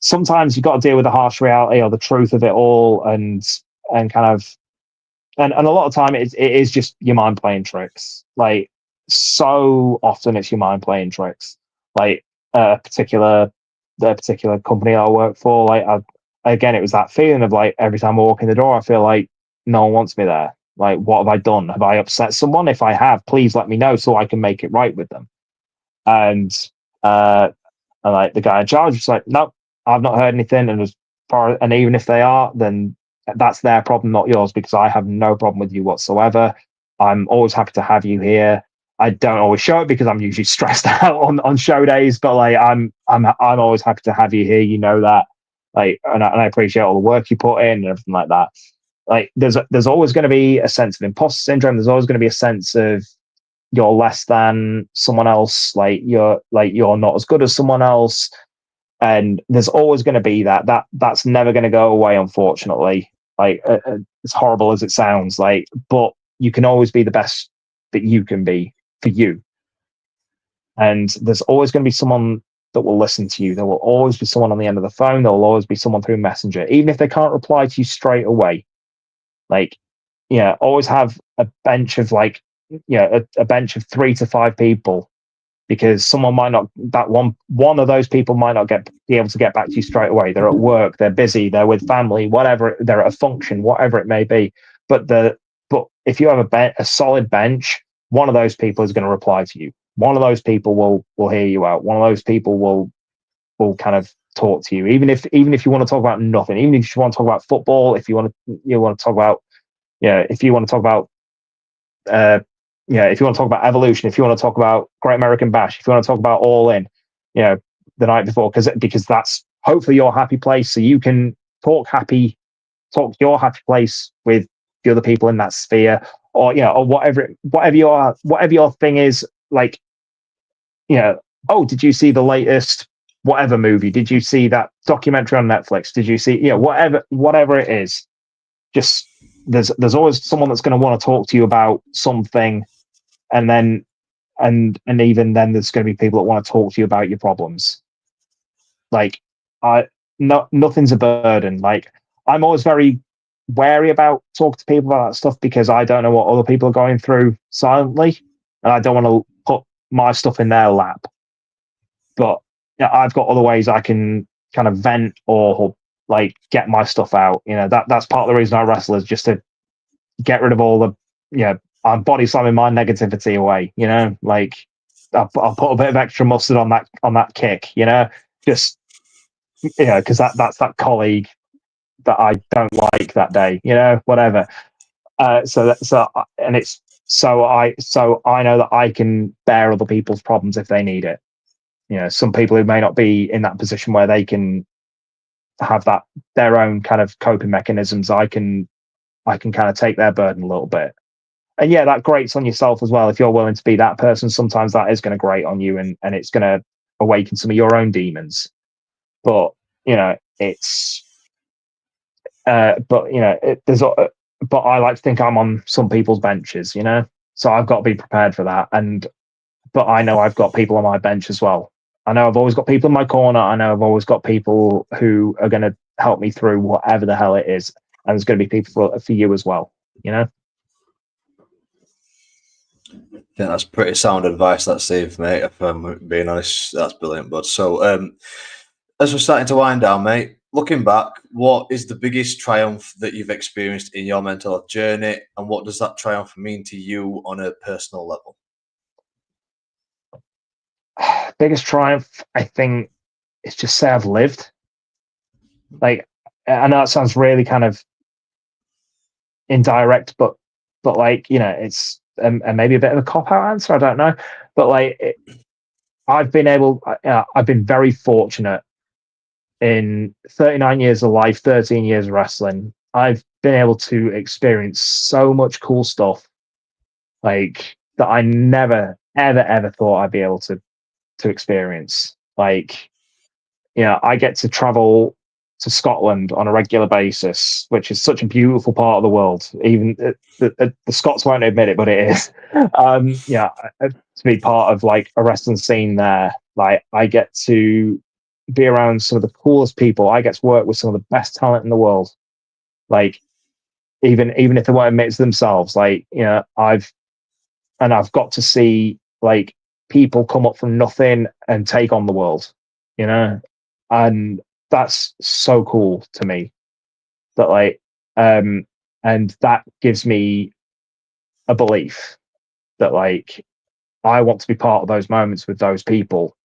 sometimes you've got to deal with the harsh reality or the truth of it all, and kind of, and a lot of time it is just your mind playing tricks. Like, so often it's your mind playing tricks. Like, the particular company I work for, like, again, it was that feeling of like, every time I walk in the door, I feel like no one wants me there. Like, what have I done? Have I upset someone? If I have, please let me know so I can make it right with them. And like the guy in charge was like, nope, I've not heard anything. And even if they are, then that's their problem, not yours, because I have no problem with you whatsoever. I'm always happy to have you here. I don't always show it because I'm usually stressed out on show days, but like, I'm always happy to have you here. You know that, like, and I appreciate all the work you put in and everything like that. Like, there's always going to be a sense of imposter syndrome. There's always going to be a sense of you're less than someone else. Like, you're not as good as someone else. And there's always going to be that's never going to go away, unfortunately. Like, as horrible as it sounds, like, but you can always be the best that you can be for you. And there's always going to be someone that will listen to you. There will always be someone on the end of the phone. There will always be someone through Messenger, even if they can't reply to you straight away. Like, always have a bench of like, a bench of 3 to 5 people, because someone might not, that one of those people might not be able to get back to you straight away. They're at work, they're busy, they're with family, whatever, they're at a function, whatever it may be. But if you have a solid bench one of those people is going to reply to you. One of those people will hear you out. One of those people will kind of talk to you, even if you want to talk about nothing, even if you want to talk about football, if you want to talk about, if you want to talk about if you want to talk about Evolution, if you want to talk about Great American Bash, if you want to talk about All In, the night before, because that's hopefully your happy place, so you can talk your happy place with the other people in that sphere, or or whatever your thing is, like, oh, did you see the latest whatever movie? Did you see that documentary on Netflix? Did you see, whatever it is? Just there's always someone that's going to want to talk to you about something, and then even then there's going to be people that want to talk to you about your problems. Like, nothing's a burden. Like, I'm always very wary about talking to people about that stuff, because I don't know what other people are going through silently, and I don't want to put my stuff in their lap. But I've got other ways I can kind of vent or like get my stuff out. That's part of the reason I wrestle, is just to get rid of all the I'm body slamming my negativity away. Like, I'll put a bit of extra mustard on that kick. Just because that's that colleague that I don't like that day. Whatever. And it's so I know that I can bear other people's problems if they need it. Some people who may not be in that position where they can have their own kind of coping mechanisms, I can kind of take their burden a little bit. And that grates on yourself as well. If you're willing to be that person, sometimes that is going to grate on you, and it's going to awaken some of your own demons. But it's but I like to think I'm on some people's benches, so I've got to be prepared for that. But I know I've got people on my bench as well. I know I've always got people in my corner. I know I've always got people who are going to help me through whatever the hell it is. And there's going to be people for you as well, I think that's pretty sound advice, that, Steve, mate. If I'm being honest, that's brilliant, bud. So, as we're starting to wind down, mate, looking back, what is the biggest triumph that you've experienced in your mental health journey, and what does that triumph mean to you on a personal level? Biggest triumph, I think, is just say I've lived. Like, I know that sounds really kind of indirect, but like, it's maybe a bit of a cop-out answer, I don't know, but like, I've been very fortunate in 39 years of life, 13 years of wrestling. I've been able to experience so much cool stuff, like, that I never ever thought I'd be able to experience. Like, I get to travel to Scotland on a regular basis, which is such a beautiful part of the world. Even the Scots won't admit it, but it is. To be part of like a wrestling scene there, like, I get to be around some of the coolest people. I get to work with some of the best talent in the world. Like, even if they won't admit it to themselves, like, I've got to see like people come up from nothing and take on the world, and that's so cool to me. That like, and that gives me a belief that like I want to be part of those moments with those people,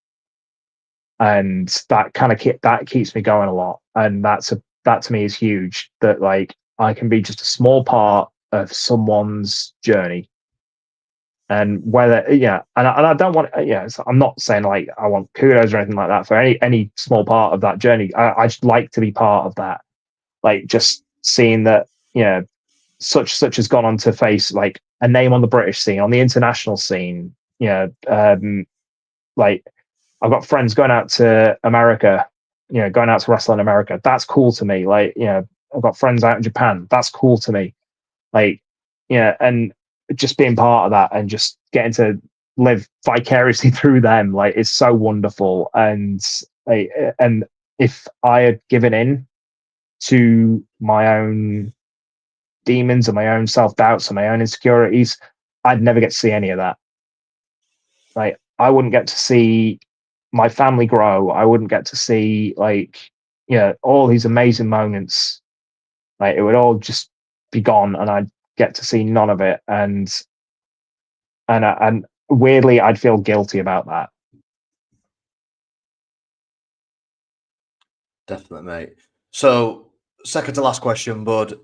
and that kind of that keeps me going a lot. And that to me is huge. That like I can be just a small part of someone's journey. And whether and I don't want so I'm not saying like I want kudos or anything like that for any small part of that journey. I just like to be part of that, like, just seeing that such has gone on to face like a name on the British scene, on the international scene. Like, I've got friends going out to America, going out to wrestle in America. That's cool to me. Like, I've got friends out in Japan. That's cool to me. Like, and just being part of that and just getting to live vicariously through them, like, it's so wonderful. And if I had given in to my own demons and my own self-doubts and my own insecurities, I'd never get to see any of that. Like, I wouldn't get to see my family grow. I wouldn't get to see like, all these amazing moments. Like, it would all just be gone, and I'd get to see none of it. And and weirdly, I'd feel guilty about that. Definitely, mate. So, second to last question, bud.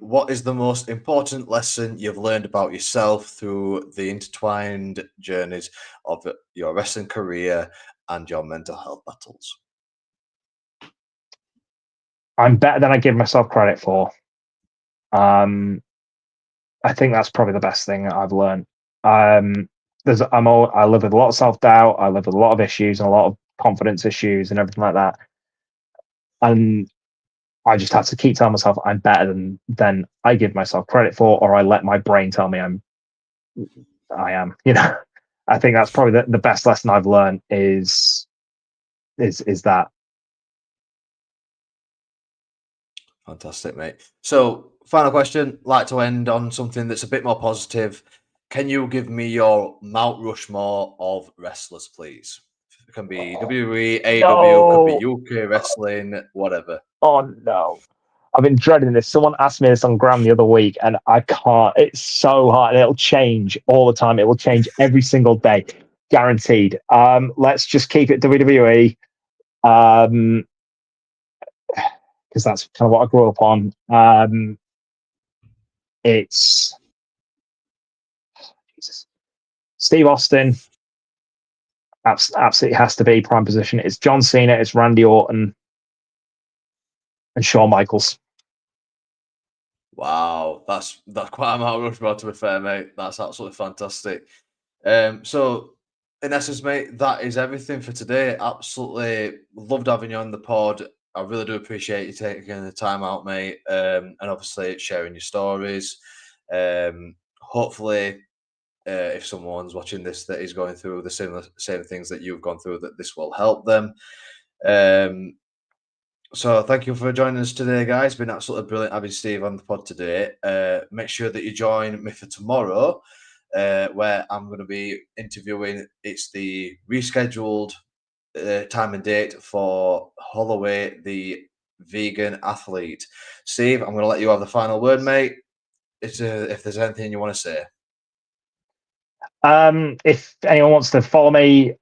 What is the most important lesson you've learned about yourself through the intertwined journeys of your wrestling career and your mental health battles? I'm better than I give myself credit for. I think that's probably the best thing that I've learned. I live with a lot of self doubt. I live with a lot of issues and a lot of confidence issues and everything like that. And I just have to keep telling myself I'm better than I give myself credit for, or I let my brain tell me I am. I think that's probably the best lesson I've learned is that. Fantastic, mate. So, final question. Like to end on something that's a bit more positive. Can you give me your Mount Rushmore of wrestlers, please? It can be WWE, AEW, could be No. UK wrestling, whatever. Oh no. I've been dreading this. Someone asked me this on Gram the other week, and I can't. It's so hard, and it'll change all the time. It will change every single day, guaranteed. Let's just keep it WWE, because that's kind of what I grew up on. It's Jesus. Steve Austin. Absolutely has to be prime position. It's John Cena. It's Randy Orton, and Shawn Michaels. Wow, that's quite a Mount Rushmore, to be fair, mate. That's absolutely fantastic. So in essence, mate, that is everything for today. Absolutely loved having you on the pod. I really do appreciate you taking the time out, mate, and obviously sharing your stories. Hopefully, if someone's watching this that is going through the same things that you've gone through, that this will help them. So thank you for joining us today, guys. It's been absolutely brilliant having Steve on the pod today. Make sure that you join me for tomorrow, where I'm going to be interviewing. It's the rescheduled time and date for Holloway, the vegan athlete. Steve, I'm going to let you have the final word, mate. If there's anything you want to say. If anyone wants to follow me,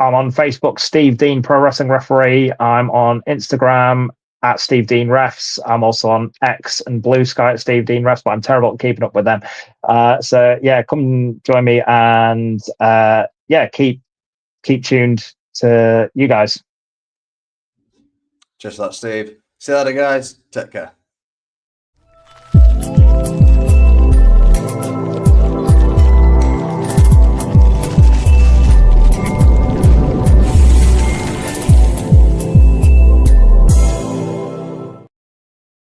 I'm on Facebook, Steve Dean Pro Wrestling Referee. I'm on Instagram at Steve Dean Refs. I'm also on X and Blue Sky at Steve Dean Refs, but I'm terrible at keeping up with them. So yeah, come join me and keep tuned to you guys. Just that, Steve. See you later, guys. Take care.